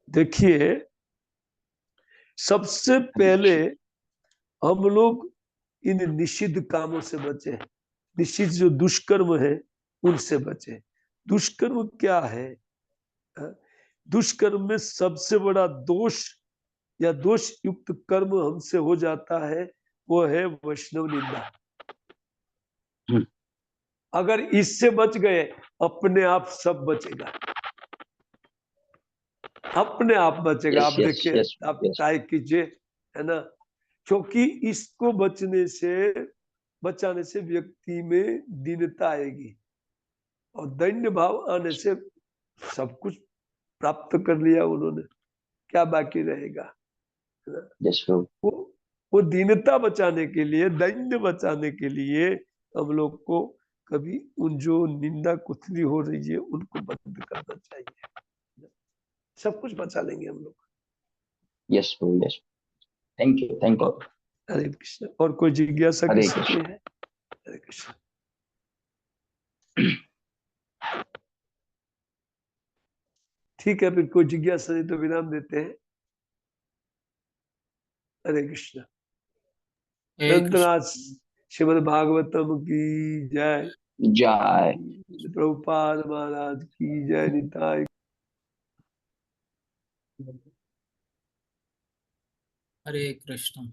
देखिए, सबसे पहले हम लोग इन निषिद्ध कामों से बचे, निषिद्ध जो दुष्कर्म है उनसे बचे। दुष्कर्म क्या है? दुष्कर्म में सबसे बड़ा दोष या दोष युक्त कर्म हमसे हो जाता है, वो है वैष्णव निंदा। अगर इससे बच गए अपने आप सब बचेगा, अपने आप बचेगा। आप देखिए, आप ट्राई कीजिए, है ना, क्योंकि इसको बचाने से व्यक्ति में दीनता आएगी, और दैन्य भाव आने से सब कुछ प्राप्त कर लिया उन्होंने, क्या बाकी रहेगा, है ना? वो दीनता बचाने के लिए, दैन्य बचाने के लिए हम लोग को कभी उन जो निंदा कुथली हो रही है उनको बंद करना चाहिए, सब कुछ बचा लेंगे हम लोग। यस प्रभु, yes, thank you, thank you. Hare Krishna. और कोई जिज्ञासा हरे किसी की कृष्ण। है? हरे कृष्ण। ठीक है, फिर कोई जिज्ञासा नहीं तो विराम देते हैं। हरे कृष्ण। धन्यवाद। श्रीमद् भागवतम की जय। जय। प्रभुपाद महाराज की जय। निताय। हरे कृष्ण।